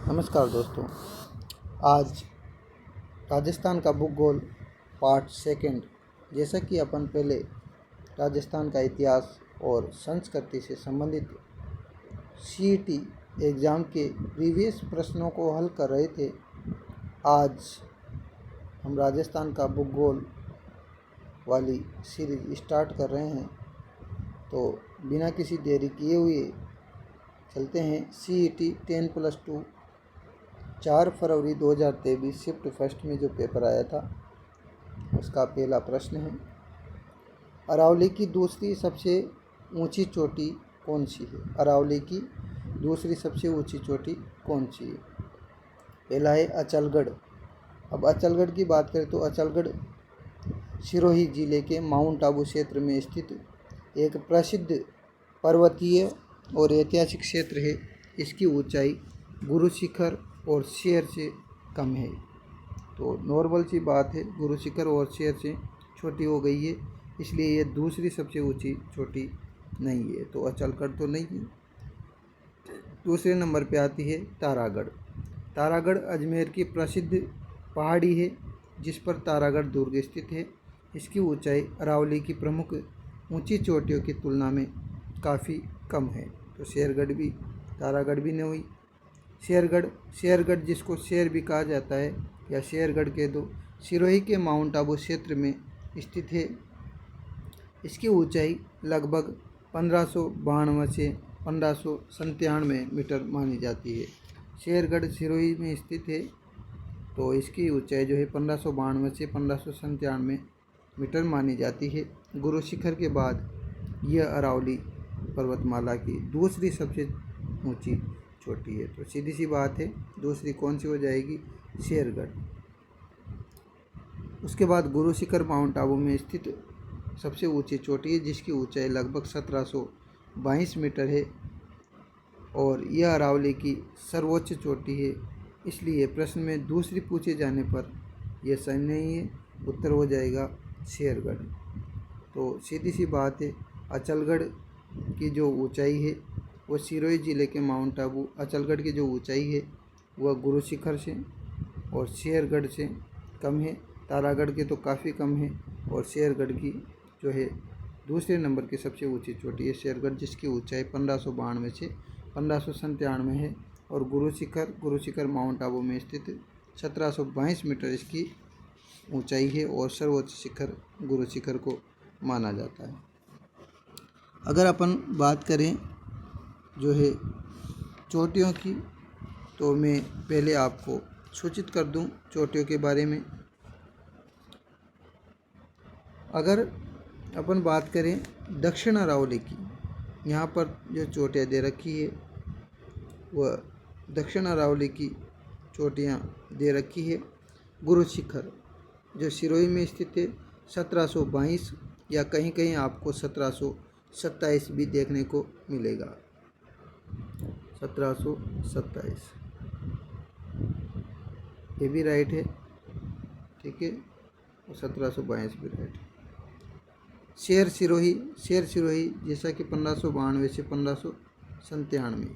नमस्कार दोस्तों। आज राजस्थान का भूगोल पार्ट सेकंड। जैसा कि अपन पहले राजस्थान का इतिहास और संस्कृति से संबंधित सीईटी एग्ज़ाम के प्रीवियस प्रश्नों को हल कर रहे थे, आज हम राजस्थान का भूगोल वाली सीरीज स्टार्ट कर रहे हैं। तो बिना किसी देरी किए हुए चलते हैं। सीईटी 10+2 4 फरवरी 2023 शिफ्ट फर्स्ट में जो पेपर आया था, उसका पहला प्रश्न है, अरावली की दूसरी सबसे ऊंची चोटी कौन सी है? अरावली की दूसरी सबसे ऊंची चोटी कौन सी है? पहला है अचलगढ़। अब अचलगढ़ की बात करें तो अचलगढ़ सिरोही जिले के माउंट आबू क्षेत्र में स्थित एक प्रसिद्ध पर्वतीय और ऐतिहासिक क्षेत्र है। इसकी ऊंचाई गुरु शिखर और शेर से कम है। तो नॉर्मल सी बात है, गुरु शिखर और शेर से छोटी हो गई है, इसलिए ये दूसरी सबसे ऊंची चोटी नहीं है। तो अचलगढ़ तो नहीं है। दूसरे नंबर पे आती है तारागढ़। तारागढ़ अजमेर की प्रसिद्ध पहाड़ी है जिस पर तारागढ़ दुर्ग स्थित है। इसकी ऊंचाई अरावली की प्रमुख ऊंची चोटियों की तुलना में काफ़ी कम है। तो शेरगढ़ भी, तारागढ़ भी नहीं हुई। शेरगढ़ जिसको शेर भी कहा जाता है या शेरगढ़ कह दो, सिरोही के माउंट आबू क्षेत्र में स्थित है। इसकी ऊंचाई लगभग 1592 से 1597 मीटर मानी जाती है। शेरगढ़ सिरोही में स्थित है, तो इसकी ऊंचाई जो है 1592 से 1597 मीटर मानी जाती है। गुरु शिखर के बाद यह अरावली पर्वतमाला की दूसरी सबसे ऊंची चोटी है। तो सीधी सी बात है, दूसरी कौन सी हो जाएगी? शेरगढ़। उसके बाद गुरु शिखर माउंट आबू में स्थित सबसे ऊंची चोटी है जिसकी ऊंचाई लगभग 1722 मीटर है और यह अरावली की सर्वोच्च चोटी है। इसलिए प्रश्न में दूसरी पूछे जाने पर यह सही नहीं है, उत्तर हो जाएगा शेरगढ़। तो सीधी सी बात है, अचलगढ़ की जो ऊंचाई है वह सिरोही जिले के माउंट आबू अचलगढ़ की जो ऊंचाई है वह गुरु शिखर से और शेरगढ़ से कम है। तारागढ़ के तो काफ़ी कम है और शेरगढ़ की जो है दूसरे नंबर की सबसे ऊंची चोटी है शेरगढ़, जिसकी ऊंचाई 1592 से 1597 है और गुरु शिखर माउंट आबू में स्थित 1722 मीटर इसकी ऊंचाई है और सर्वोच्च शिखर गुरु शिखर को माना जाता है। अगर अपन बात करें जो है चोटियों की, तो मैं पहले आपको सूचित कर दूं चोटियों के बारे में। अगर अपन बात करें दक्षिण अरावली की, यहाँ पर जो चोटियाँ दे रखी है वह दक्षिण अरावली की चोटियाँ दे रखी है। गुरु शिखर जो सिरोही में स्थित है 1722 या कहीं कहीं आपको 1727 भी देखने को मिलेगा। 1727 ये भी राइट है, ठीक है, और 1722 भी राइट है। शेर सिरोही जैसा कि 1592 से 1597,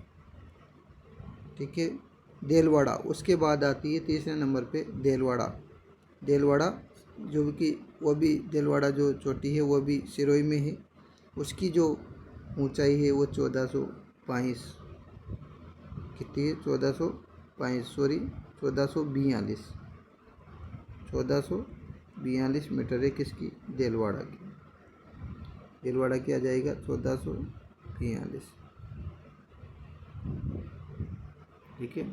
ठीक है। देलवाड़ा उसके बाद आती है तीसरे नंबर पे देलवाड़ा जो कि वह भी देलवाड़ा जो चोटी है वह भी सिरोही में है। उसकी जो ऊंचाई है वो 1442 कितनी है? 1442 मीटर है। किसकी? देलवाड़ा की आ जाएगा 1442, ठीक है।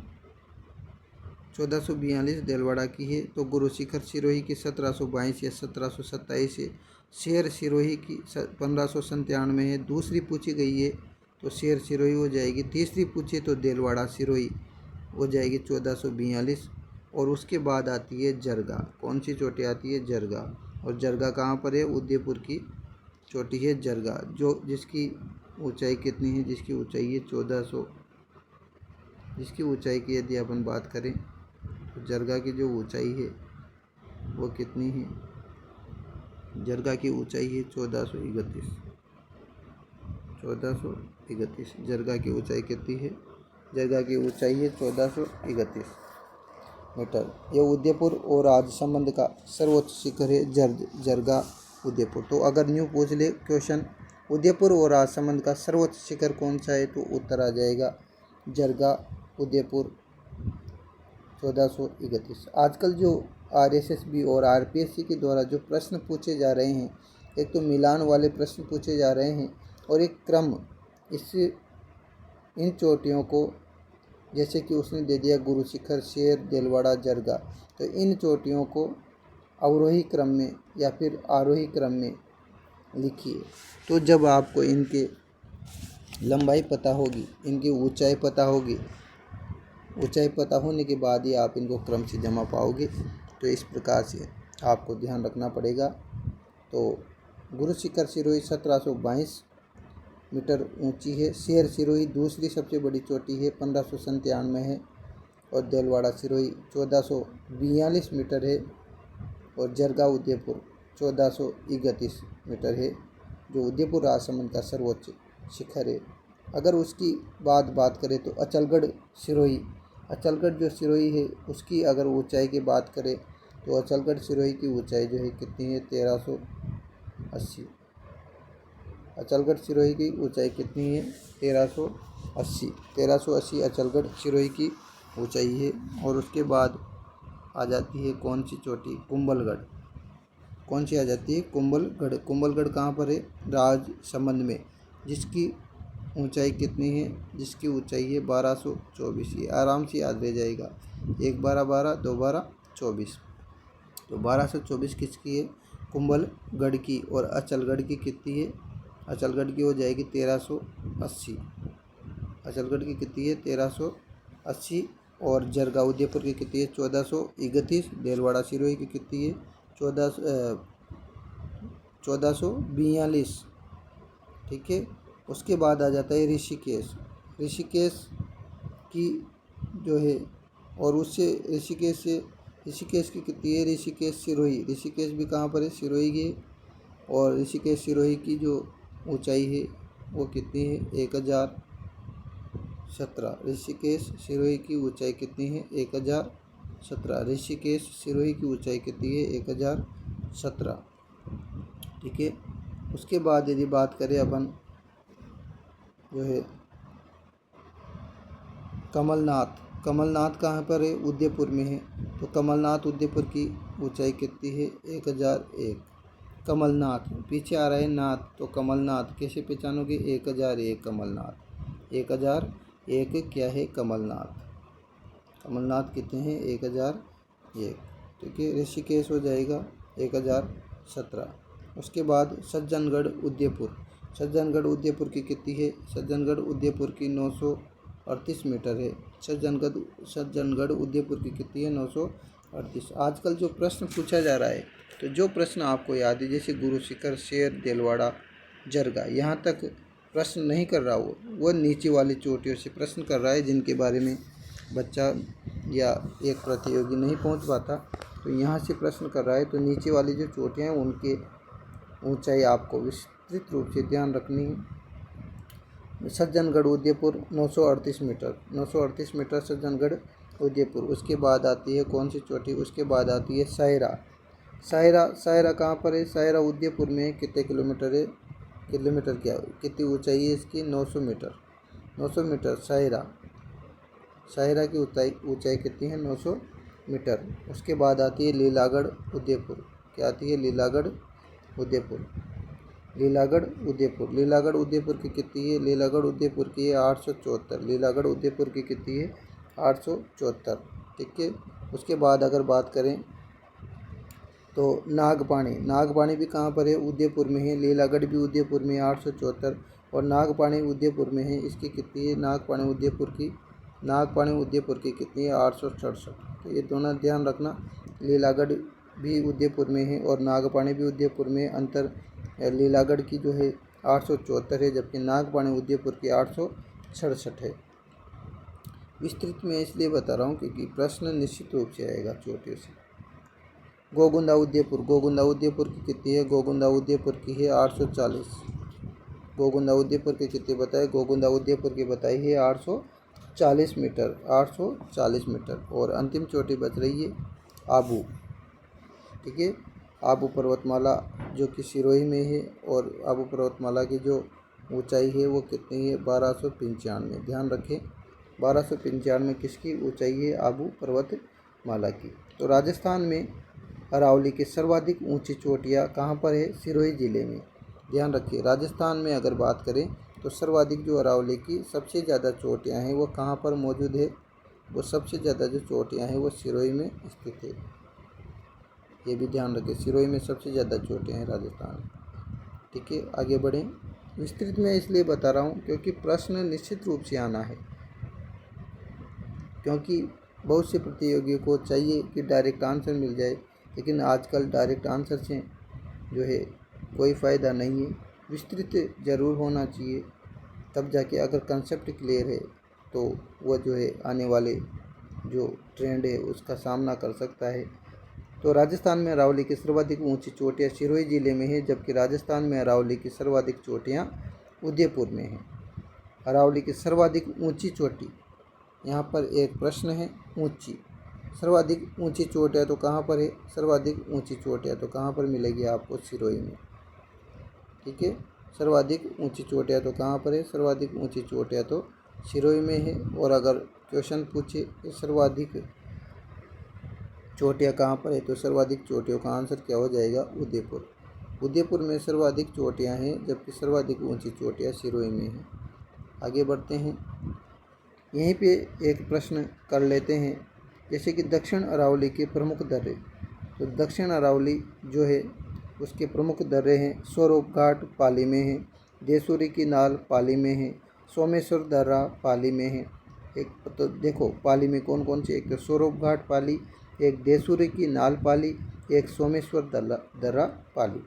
1442 देलवाड़ा की है। तो गुरु शिखर सिरोही की 1722 या 1727 है। शेर सिरोही की 1597 है। दूसरी पूछी गई है तो शेर सिरोही हो जाएगी। तीसरी पूछे तो देलवाड़ा सिरोही हो जाएगी 1442 और उसके बाद आती है जरगा। कौन सी चोटी आती है? जरगा। और जरगा कहाँ पर है? उदयपुर की चोटी है जरगा, जो जिसकी ऊंचाई कितनी है? जिसकी ऊंचाई है 1400। जिसकी ऊंचाई की यदि अपन बात करें तो जरगा की जो ऊंचाई है वो कितनी है? जरगा की ऊंचाई है 1431। जरगा की ऊंचाई कितनी है? जरगा की ऊंचाई है 1431 मीटर। यह उदयपुर और राजसमंद का सर्वोच्च शिखर है जरगा उदयपुर। तो अगर न्यू पूछ ले क्वेश्चन, उदयपुर और राजसमंद का सर्वोच्च शिखर कौन सा है, तो उत्तर आ जाएगा जरगा उदयपुर 1431। आजकल जो RSSB और RPSC के द्वारा जो प्रश्न पूछे जा रहे हैं, एक तो मिलान वाले प्रश्न पूछे जा रहे हैं और एक क्रम, इससे इन चोटियों को, जैसे कि उसने दे दिया गुरु शिखर, शेर, देलवाड़ा, जरगा, तो इन चोटियों को अवरोही क्रम में या फिर आरोही क्रम में लिखिए। तो जब आपको इनके लंबाई पता होगी, इनकी ऊंचाई पता होगी, ऊंचाई पता होने के बाद ही आप इनको क्रम से जमा पाओगे। तो इस प्रकार से आपको ध्यान रखना पड़ेगा। तो गुरु शिखर सिरोही 1722 मीटर ऊंची है। शेर सिरोही दूसरी सबसे बड़ी चोटी है, 1597 है। और देलवाड़ा सिरोही 1442 मीटर है। और जरगा उदयपुर 1431 मीटर है, जो उदयपुर राजसमंद का सर्वोच्च शिखर है। अगर उसकी बात करें तो अचलगढ़ सिरोही, अचलगढ़ जो सिरोही है उसकी अगर ऊंचाई की बात करें तो अचलगढ़ सिरोही की ऊंचाई जो है कितनी है, 1380। अचलगढ़ सिरोही की ऊंचाई कितनी है, 1380 अचलगढ़ सिरोही की ऊंचाई है। और उसके बाद आ जाती है कौन सी चोटी, कुंभलगढ़। कौन सी आ जाती है, कुंभलगढ़। कुंभलगढ़ कहाँ पर है, राजसमंद में, जिसकी ऊंचाई कितनी है, जिसकी ऊंचाई है 1224। ये आराम से याद रह जाएगा, 1 12 12 2 12 24। तो 1224 किसकी है, कुंभलगढ़ की। और अचलगढ़ की कितनी है, अचलगढ़ की हो जाएगी 1380। अचलगढ़ की कितनी है, 1380। और जरगा उदयपुर की कितनी है, 1431। देलवाड़ा सिरोही की कितनी है, 1442। ठीक है। उसके बाद आ जाता है ऋषिकेश। ऋषिकेश की जो है, और उससे ऋषिकेश की कितनी है, ऋषिकेश सिरोही। ऋषिकेश भी कहाँ पर है, सिरोही की। और ऋषिकेश सिरोही की जो ऊंचाई है वो कितनी है, 1017। ऋषिकेश सिरोही की ऊंचाई कितनी है, 1017। ऋषिकेश सिरोही की ऊंचाई कितनी है, 1017। ठीक है। उसके बाद यदि बात करें अपन जो है कमलनाथ, कमलनाथ कहाँ पर है, उदयपुर में है। तो कमलनाथ उदयपुर की ऊंचाई कितनी है, 1001। कमलनाथ पीछे आ रहा है नाथ, तो कमलनाथ कैसे पहचानोगे, 1001 कमलनाथ। 1001 क्या है, कमलनाथ। कमलनाथ कितने हैं, 1001। ठीक है। ऋषिकेश हो जाएगा 1017। उसके बाद सज्जनगढ़ उदयपुर। सज्जनगढ़ उदयपुर की कितनी है, सज्जनगढ़ उदयपुर की 938 मीटर है। सज्जनगढ़ उदयपुर की कितनी है, 938। आजकल जो प्रश्न पूछा जा रहा है, तो जो प्रश्न आपको याद है, जैसे गुरु शिखर, शेर, देलवाड़ा, जरगा, यहाँ तक प्रश्न नहीं कर रहा वो नीचे वाली चोटियों से प्रश्न कर रहा है, जिनके बारे में बच्चा या एक प्रतियोगी नहीं पहुँच पाता, तो यहाँ से प्रश्न कर रहा है। तो नीचे वाली जो चोटियाँ हैं उनके ऊंचाई आपको विस्तृत रूप से ध्यान रखनी है। Sajjangarh Udaipur 938 metre, 938 metre Sajjangarh Udaipur. उसके बाद आती है कौन सी चोटी, उसके बाद आती है सायरा। सायरा कहाँ पर है, सायरा उदयपुर में। कितने किलोमीटर है, किलोमीटर क्या, कितनी ऊंचाई है इसकी, 900 मीटर। 900 मीटर सायरा की ऊंचाई कितनी है, 900 मीटर। उसके बाद आती है लीलागढ़ उदयपुर। क्या आती है, लीलागढ़ उदयपुर। लीलागढ़ उदयपुर की कितनी है, लीलागढ़ उदयपुर की है 874। लीलागढ़ उदयपुर की कितनी है, 874। ठीक है। उसके बाद अगर बात करें तो नागपाणी भी कहाँ पर है, उदयपुर में है। लीलागढ़ भी उदयपुर में 874 और नागपाणी उदयपुर में है। इसकी कितनी है, नागपाणी उदयपुर की कितनी है, 867। तो ये दोनों ध्यान रखना, लीलागढ़ भी उदयपुर में है और नागपाणी भी उदयपुर में। अंतर लीलागढ़ की जो है 874 है, जबकि नागपाणी उदयपुर की 867 है। विस्तृत में इसलिए बता रहा हूँ क्योंकि प्रश्न निश्चित रूप से आएगा चोटियों से। गोगुंदा उदयपुर की कितनी है, गोगुंदा उदयपुर की है 840। गोगुंदा उदयपुर की कितनी बताए, गोगुंदा उदयपुर की बताई है 840। 840 मीटर, 840 मीटर। और अंतिम चोटी बच रही है आबू। ठीक है, आबू पर्वतमाला जो कि सिरोही में है, और आबू पर्वतमाला की जो ऊंचाई है वो कितनी है, 1295। ध्यान रखें, 1295 किसकी ऊंचाई है, आबू पर्वतमाला की। तो राजस्थान में अरावली की सर्वाधिक ऊंची चोटियाँ कहाँ पर है, सिरोही जिले में। ध्यान रखिए, राजस्थान में अगर बात करें तो सर्वाधिक जो अरावली की सबसे ज़्यादा चोटियाँ हैं वो कहाँ पर मौजूद है, वो सबसे ज़्यादा जो चोटियाँ हैं वो सिरोही में स्थित है। ये भी ध्यान रखें, सिरोही में सबसे ज़्यादा चोटियाँ हैं राजस्थान। ठीक है, आगे बढ़ें। विस्तृत में इसलिए बता रहा हूँ क्योंकि प्रश्न निश्चित रूप से आना है, क्योंकि बहुत से प्रतियोगियों को चाहिए कि डायरेक्ट आंसर मिल जाए, लेकिन आजकल डायरेक्ट आंसर से जो है कोई फ़ायदा नहीं है। विस्तृत ज़रूर होना चाहिए, तब जाके अगर कंसेप्ट क्लियर है तो वह जो है आने वाले जो ट्रेंड है उसका सामना कर सकता है। तो राजस्थान में अरावली की सर्वाधिक ऊंची चोटियाँ सिरोही जिले में है, जबकि राजस्थान में अरावली की सर्वाधिक चोटियाँ उदयपुर में हैं। अरावली की सर्वाधिक ऊंची चोटी, यहाँ पर एक प्रश्न है, ऊंची सर्वाधिक ऊंची चोटियाँ तो कहाँ पर है, सर्वाधिक ऊंची चोटियाँ तो कहाँ पर मिलेगी आपको, सिरोही में। ठीक है, सर्वाधिक ऊंची चोटियाँ तो कहाँ पर है, सर्वाधिक ऊंची चोटियाँ तो सिरोही में है। और अगर क्वेश्चन पूछे कि सर्वाधिक चोटियाँ कहाँ पर है, तो सर्वाधिक चोटियों का आंसर क्या हो जाएगा, उदयपुर। उदयपुर में सर्वाधिक चोटियाँ हैं, जबकि सर्वाधिक ऊंची चोटियाँ सिरोही में हैं। आगे बढ़ते हैं, यहीं पे एक प्रश्न कर लेते हैं, जैसे कि दक्षिण अरावली के प्रमुख दर्रे। तो दक्षिण अरावली जो है उसके प्रमुख दर्रे हैं, स्वरूप घाट पाली में है, देसूरी की नाल पाली में है, सोमेश्वर दर्रा पाली में है। एक तो देखो पाली में कौन कौन से, एक तो स्वरूप घाट पाली, एक देसूरी की नाल पाली, एक सोमेश्वर दर्रा पाली।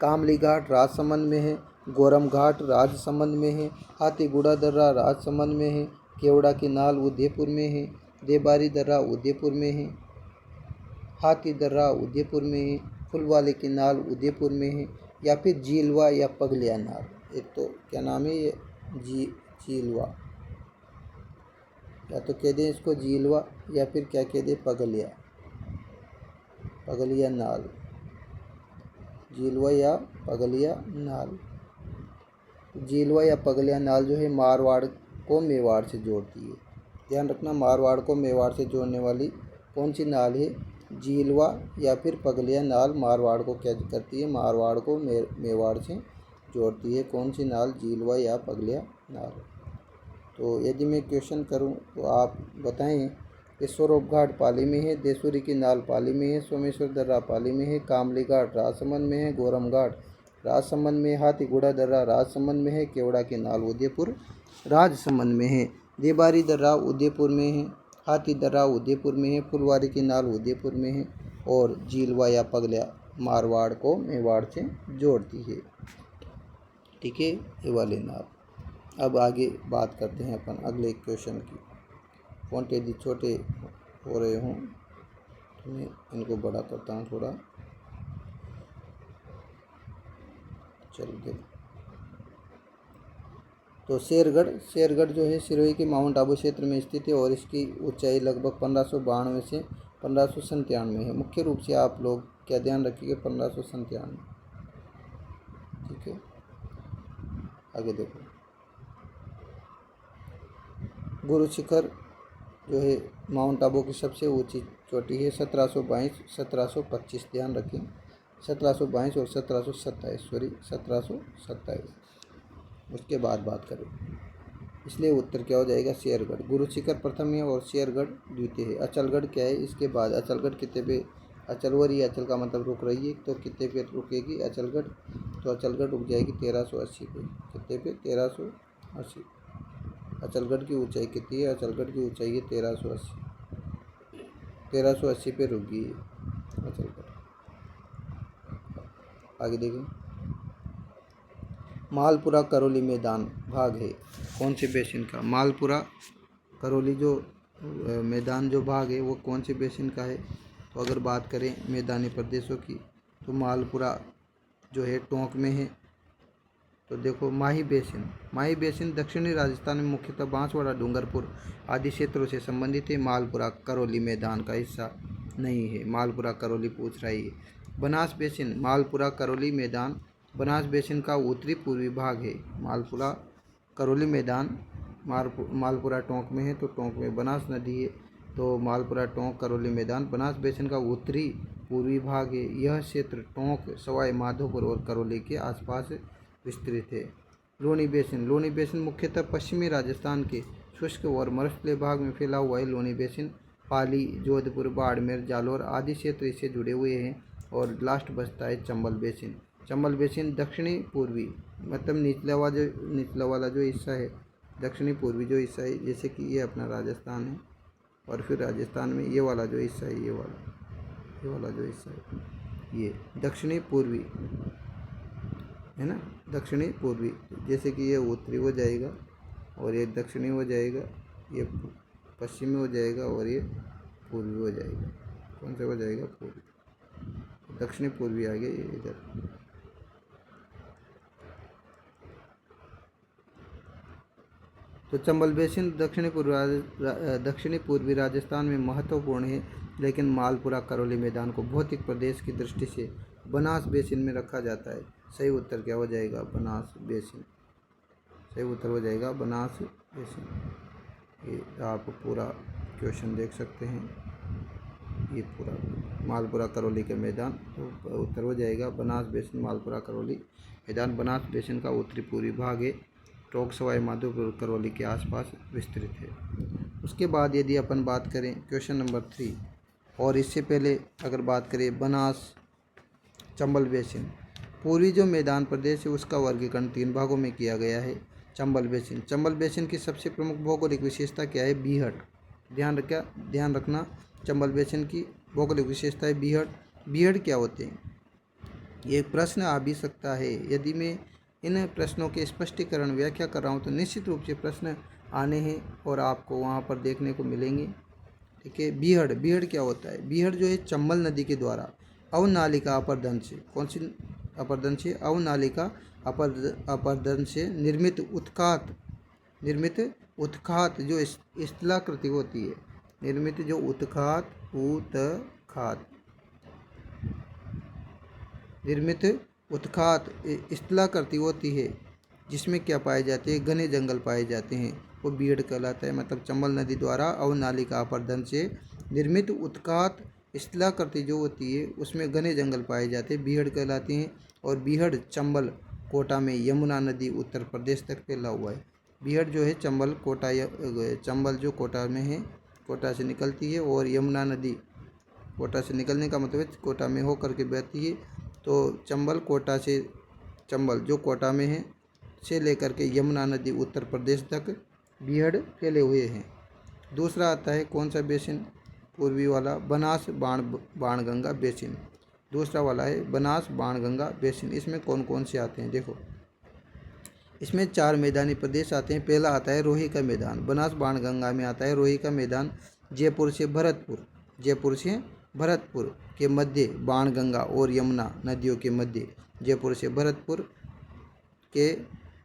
कामली घाट राजसमंद में है, गोरम घाट राजसमंद में है, हाथीगुड़ा दर्रा राजसमंद में है, केवड़ा की नाल उदयपुर में है, देबारी दर्रा उदयपुर में है, हाथी दर्रा उदयपुर में है, फुलवाले की नाल उदयपुर में है, या फिर झीलवा या पगलिया नाल। एक तो क्या नाम है ये, झीलवा, या तो कह दें इसको झीलवा, या फिर क्या कह दें, पगलिया नाल, झीलवा या पगलिया नाल। झीलवा या पगलिया नाल जो है मारवाड़ को मेवाड़ से जोड़ती है। ध्यान रखना, मारवाड़ को मेवाड़ से जोड़ने वाली कौन सी नाल है, झीलवा या फिर पगलिया नाल मारवाड़ को क्या करती है, मारवाड़ को मेवाड़ से जोड़ती है। कौन सी नाल, झीलवा या पगलिया नाल। तो यदि मैं क्वेश्चन करूं तो आप बताएं कि स्वरूप घाट पाली में है, देसूरी की नाल पाली में है, सोमेश्वर दर्रा पाली में है, कामली घाट राजसमंद में है, गोरम घाट राजसमंद में, हाथीगुड़ा दर्रा राजसमंद में है, केवड़ा की नाल उदयपुर राजसमंद में है, देबारी दर्रा उदयपुर में है, हाथी दर्रा उदयपुर में है, फुलवारी की नाल उदयपुर में है, और झीलवा या पगलिया मारवाड़ को मेवाड़ से जोड़ती है। ठीक है, ये वाले नाल। अब आगे बात करते हैं अपन अगले क्वेश्चन की। फ़ॉन्ट यदि छोटे हो रहे हों तो मैं इनको बड़ा करता हूँ थोड़ा। चलिए देखो, तो शेरगढ़ जो है सिरोही के माउंट आबू क्षेत्र में स्थित है, और इसकी ऊंचाई लगभग 1592 से 1597 है। मुख्य रूप से आप लोग क्या ध्यान रखिएगा, 1597। ठीक है, आगे देखो, गुरु शिखर जो है माउंट आबू की सबसे ऊंची चोटी है, 1722 1725। ध्यान रखें, 1722 और 1727, सॉरी 1727। उसके बाद बात करें, इसलिए उत्तर क्या हो जाएगा, शेरगढ़। गुरु शिखर प्रथम है और शेरगढ़ द्वितीय है। अचलगढ़ क्या है, इसके बाद अचलगढ़ कितने पे, अचल हो रही है, अचल का मतलब रुक रही है, तो कितने पे रुकेगी अचलगढ़, तो अचलगढ़ रुक जाएगी 1380 पे। कितने पे, 1380। अचलगढ़ की ऊंचाई कितनी है, अचलगढ़ की ऊंचाई है 1380, 1380 पे रुक गई है अचलगढ़। आगे देखें, मालपुरा करौली मैदान भाग है कौन से बेसिन का, मालपुरा करौली जो मैदान जो भाग है वो कौन से बेसिन का है। तो अगर बात करें मैदानी प्रदेशों की, तो मालपुरा जो है टोंक में है, तो देखो माही बेसिन। माही बेसिन दक्षिणी राजस्थान में मुख्यतः बांसवाड़ा, डूंगरपुर आदि क्षेत्रों से संबंधित है। मालपुरा करौली मैदान का हिस्सा नहीं है। मालपुरा करौली पूछ रही है। बनास बेसिन, मालपुरा करौली मैदान बनास बेसिन का उत्तरी पूर्वी भाग है। मालपुरा करौली मैदान मालपुरा टोंक में है, तो टोंक में बनास नदी है, तो मालपुरा टोंक करौली मैदान बनास बेसिन का उत्तरी पूर्वी भाग है। यह क्षेत्र टोंक, सवाई माधोपुर और करौली के आसपास विस्तृत है। लोनी बेसिन। लोनी बेसिन मुख्यतः पश्चिमी राजस्थान के शुष्क और मरुस्थलीय भाग में फैला हुआ है। लोनी बेसिन पाली, जोधपुर, बाड़मेर, जालौर आदि क्षेत्र इससे जुड़े हुए हैं। और लास्ट बचता है चंबल बेसिन। चंबल बेसिन दक्षिणी पूर्वी, मतलब निचला वाला जो हिस्सा है, दक्षिणी पूर्वी जो हिस्सा है, जैसे कि ये अपना राजस्थान है, और फिर राजस्थान में ये वाला जो हिस्सा है, ये वाला जो हिस्सा है, ये दक्षिणी पूर्वी है ना, दक्षिणी पूर्वी। जैसे कि ये उत्तरी हो जाएगा, और ये दक्षिणी हो जाएगा, ये पश्चिमी हो जाएगा, और ये पूर्वी हो जाएगा। कौन सा हो जाएगा? पूर्वी। दक्षिणी पूर्वी आ गया ये इधर। तो चंबल बेसिन दक्षिणी पूर्वी राजस्थान में महत्वपूर्ण है, लेकिन मालपुरा करौली मैदान को भौतिक प्रदेश की दृष्टि से बनास बेसिन में रखा जाता है। सही उत्तर क्या हो जाएगा? बनास बेसिन। सही उत्तर हो जाएगा बनास बेसिन। ये आप पूरा क्वेश्चन देख सकते हैं, ये पूरा मालपुरा करौली के मैदान, तो उत्तर हो जाएगा बनास बेसिन, मालपुरा करौली मैदान बनास बेसिन का उत्तरी पूर्वी भाग है। टोंक, सवाई माधोपुर, करौली के आसपास विस्तृत है। उसके बाद यदि अपन बात करें क्वेश्चन नंबर 3, और इससे पहले अगर बात करें बनास चंबल बेसिन, पूर्वी जो मैदान प्रदेश है उसका वर्गीकरण 3 भागों में किया गया है। चंबल बेसिन। चंबल बेसिन की सबसे प्रमुख भौगोलिक विशेषता क्या है? बीहड़। ध्यान रखना, चंबल बेसिन की भौगोलिक विशेषता है बीहड़। बीहड़ क्या होते हैं? ये प्रश्न आ भी सकता है। यदि मैं इन प्रश्नों के स्पष्टीकरण व्याख्या कर रहा हूँ तो निश्चित रूप से प्रश्न आने हैं और आपको वहाँ पर देखने को मिलेंगे। ठीक है। बीहड़। बीहड़ क्या होता है? बीहड़ जो है चंबल नदी के द्वारा अवनालिका अपर्दन से, कौन सी अपर्दन से? अवनालिका अपर्दन से निर्मित उत्खात जो स्थलाकृति होती है, निर्मित जो उत्खात निर्मित उत्खात स्थलाकृति होती है, जिसमें क्या पाए जाते हैं? घने जंगल पाए जाते हैं, वो बीहड़ कहलाता है। मतलब चंबल नदी द्वारा अवनालिका अपर्दन से निर्मित उत्खात स्थलाकृति जो होती है उसमें घने जंगल पाए जाते हैं, बीहड़ कहलाते हैं। और बीहड़ चंबल कोटा में यमुना नदी उत्तर प्रदेश तक फैला हुआ है। बीहड़ जो है चंबल जो कोटा में है, कोटा से निकलती है, और यमुना नदी कोटा से निकलने का मतलब है कोटा में होकर के बहती है। तो चंबल जो कोटा में है से लेकर के यमुना नदी उत्तर प्रदेश तक बीहड़ फैले हुए हैं। दूसरा आता है कौन सा बेसिन? पूर्वी वाला बनास बाणगंगा बेसिन। दूसरा वाला है बनास बाणगंगा बेसिन। इसमें कौन कौन से आते हैं? देखो, इसमें 4 मैदानी प्रदेश आते हैं। पहला आता है रोही का मैदान। बनास बाणगंगा में आता है रोही का मैदान। जयपुर से भरतपुर के मध्य बाणगंगा और यमुना नदियों के मध्य, जयपुर से भरतपुर के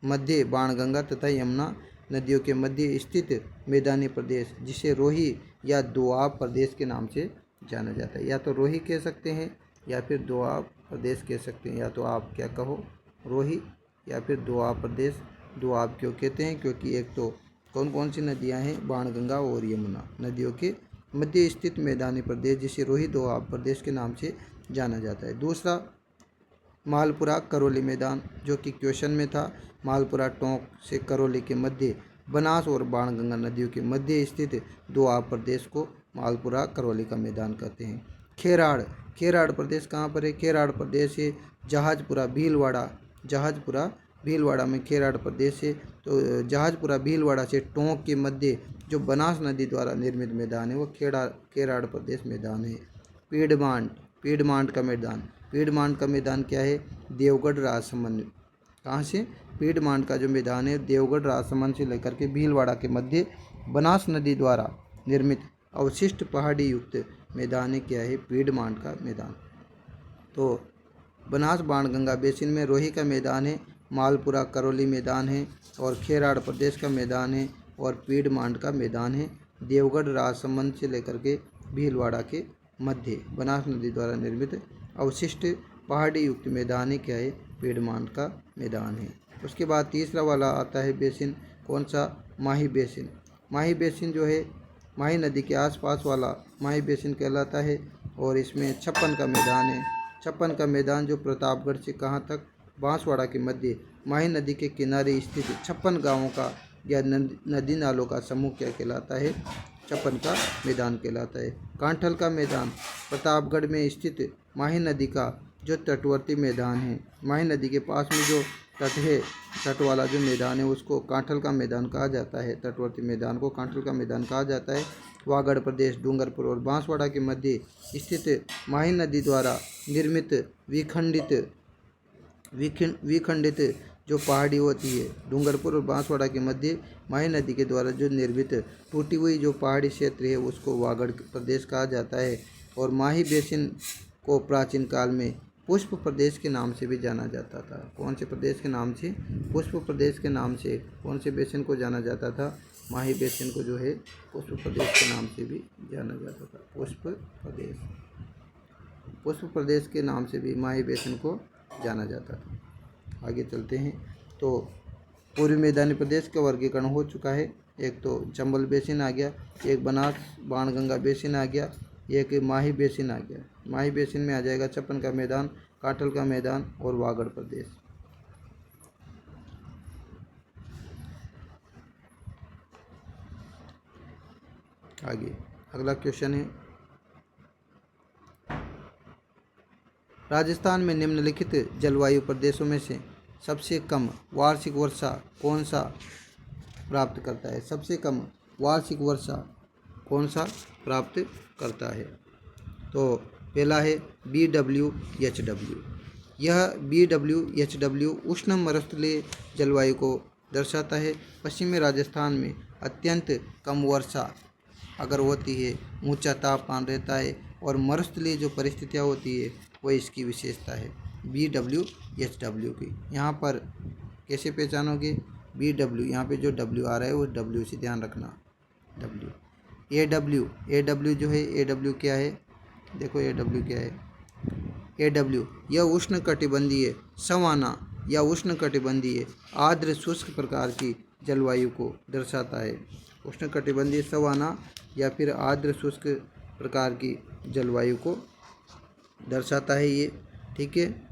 मध्य बाणगंगा तथा यमुना नदियों के मध्य स्थित मैदानी प्रदेश, जिसे रोही या दोआब प्रदेश के नाम से जाना जाता है। या तो रोही कह सकते हैं या फिर दोआब प्रदेश कह सकते हैं, या तो आप क्या कहो, रोही या फिर दोआब प्रदेश। दोआब क्यों कहते हैं? क्योंकि एक तो कौन कौन सी नदियां हैं? बाणगंगा और यमुना नदियों के मध्य स्थित मैदानी प्रदेश, जिसे रोही दोआब प्रदेश के नाम से जाना जाता है। दूसरा मालपुरा करौली मैदान, जो कि क्वेश्चन में था। मालपुरा टोंक से करौली के मध्य बनास और बाणगंगा नदियों के मध्य स्थित दोआब प्रदेश को मालपुरा करौली का मैदान कहते हैं। खेराड़ प्रदेश कहाँ पर है? खेराड़ प्रदेश है जहाजपुरा भीलवाड़ा में खेराड़ प्रदेश है। तो जहाजपुरा भीलवाड़ा से टोंक के मध्य जो बनास नदी द्वारा निर्मित मैदान है वो खेराड़ प्रदेश मैदान है। पीडमांट का मैदान क्या है? देवगढ़ राजसमंद। कहाँ से? पीडमांट का जो मैदान है देवगढ़ राजसमंद से लेकर के भीलवाड़ा के मध्य बनास नदी द्वारा निर्मित अवशिष्ट पहाड़ी युक्त मैदान क्या है? पीडमांट का मैदान। तो बनास बाणगंगा बेसिन में रोही का मैदान है, मालपुरा करौली मैदान है, और खेराड़ प्रदेश का मैदान है, और पीडमांड का मैदान है। देवगढ़ राजसमंद से लेकर के भीलवाड़ा के मध्य बनास नदी द्वारा निर्मित अवशिष्ट पहाड़ी युक्त मैदान है, क्या है, पीडमांड का मैदान है। उसके बाद तीसरा वाला आता है बेसिन, कौन सा, माही बेसिन। माही बेसिन जो है माही नदी के आसपास वाला माही बेसिन कहलाता है, और इसमें 56 का मैदान है। 56 का मैदान जो प्रतापगढ़ से कहाँ तक, बांसवाड़ा के मध्य माही नदी के किनारे स्थित 56 गांवों का या नदी नालों का समूह क्या कहलाता है, 56 का मैदान कहलाता है। कांठल का मैदान प्रतापगढ़ में स्थित माही नदी का जो तटवर्ती मैदान है, माही नदी के पास में जो तट है, तट वाला जो मैदान है उसको कांठल का मैदान कहा जाता है। तटवर्ती मैदान को कांठल का मैदान कहा जाता है। वागड़ प्रदेश डूंगरपुर और बांसवाड़ा के मध्य स्थित माही नदी द्वारा निर्मित विखंडित जो पहाड़ी होती है, डूंगरपुर और बांसवाड़ा के मध्य माही नदी के द्वारा जो निर्मित टूटी हुई जो पहाड़ी क्षेत्र है उसको वागड़ प्रदेश कहा जाता है। और माही बेसिन को प्राचीन काल में पुष्प प्रदेश के नाम से भी जाना जाता था। कौन से प्रदेश के नाम से, पुष्प प्रदेश के नाम से कौन से बेसिन को जाना जाता था, माही बेसिन को जो है पुष्प प्रदेश के नाम से भी जाना जाता था। पुष्प प्रदेश के नाम से भी माही बेसिन को जाना जाता था। आगे चलते हैं। तो पूर्वी मैदानी प्रदेश का वर्गीकरण हो चुका है। एक तो चंबल बेसिन आ गया, एक बनास बाणगंगा बेसिन आ गया, एक माही बेसिन आ गया। माही बेसिन में आ जाएगा 56 का मैदान, कांठल का मैदान और वागड़ प्रदेश। आगे अगला क्वेश्चन है, राजस्थान में निम्नलिखित जलवायु प्रदेशों में से सबसे कम वार्षिक वर्षा कौन सा प्राप्त करता है। सबसे कम वार्षिक वर्षा कौन सा प्राप्त करता है। तो पहला है BWHW। यह BWHW उष्ण मरुस्थलीय जलवायु को दर्शाता है। पश्चिमी राजस्थान में अत्यंत कम वर्षा अगर होती है, ऊंचा तापमान रहता है और मरुस्थलीय जो परिस्थितियाँ होती है वह इसकी विशेषता है BWHW की। यहाँ पर कैसे पहचानोगे, BW, यहाँ पे जो W आ रहा है वो W से ध्यान रखना। AW जो है, AW क्या है, देखो AW क्या है, AW यह उष्ण कटिबंधीय सवाना या उष्ण कटिबंधीय आर्द्र शुष्क प्रकार की जलवायु को दर्शाता है। उष्ण कटिबंधीय सवाना या फिर आर्द्र शुष्क प्रकार की जलवायु को दर्शाता है ये, ठीक है।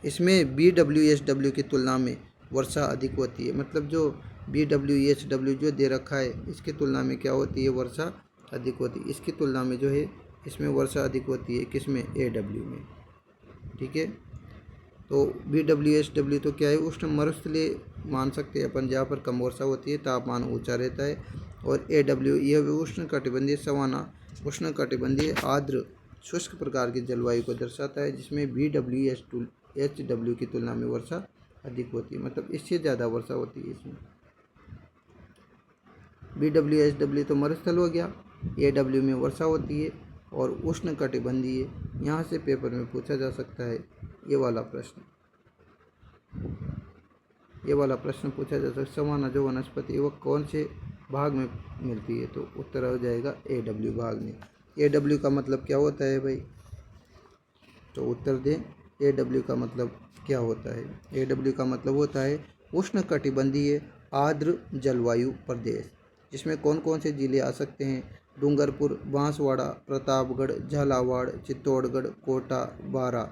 इसमें BWHW की तुलना में वर्षा अधिक होती है। मतलब जो BWHW जो दे रखा है इसकी तुलना में क्या होती है, वर्षा अधिक होती है। इसकी तुलना में जो है इसमें वर्षा अधिक होती है, किसमें, AW में, ठीक है। तो BWHW तो क्या है, उष्ण मरुस्थलीय मान सकते हैं अपन, जहाँ पर कम वर्षा होती है, तापमान ऊंचा रहता है। और AW यह भी उष्ण कटिबंधीय सवाना, उष्ण कटिबंधीय आर्द्र शुष्क प्रकार की जलवायु को दर्शाता है, जिसमें BWHW की तुलना में वर्षा अधिक होती है। मतलब इससे ज़्यादा वर्षा होती है इसमें। BWHW तो मरुस्थल हो गया, AW में वर्षा होती है और उष्ण कटिबंधीय। यहाँ से पेपर में पूछा जा सकता है ये वाला प्रश्न पूछा जा सकता है, सवाना जो वनस्पति वह कौन से भाग में मिलती है। तो उत्तर हो जाएगा AW भाग में। AW का मतलब क्या होता है भाई, तो उत्तर दें, AW का मतलब क्या होता है। AW का मतलब होता है उष्ण कटिबंधीय आर्द्र जलवायु प्रदेश, जिसमें कौन कौन से जिले आ सकते हैं, डूंगरपुर, बांसवाड़ा, प्रतापगढ़, झालावाड़, चित्तौड़गढ़, कोटा, बारा।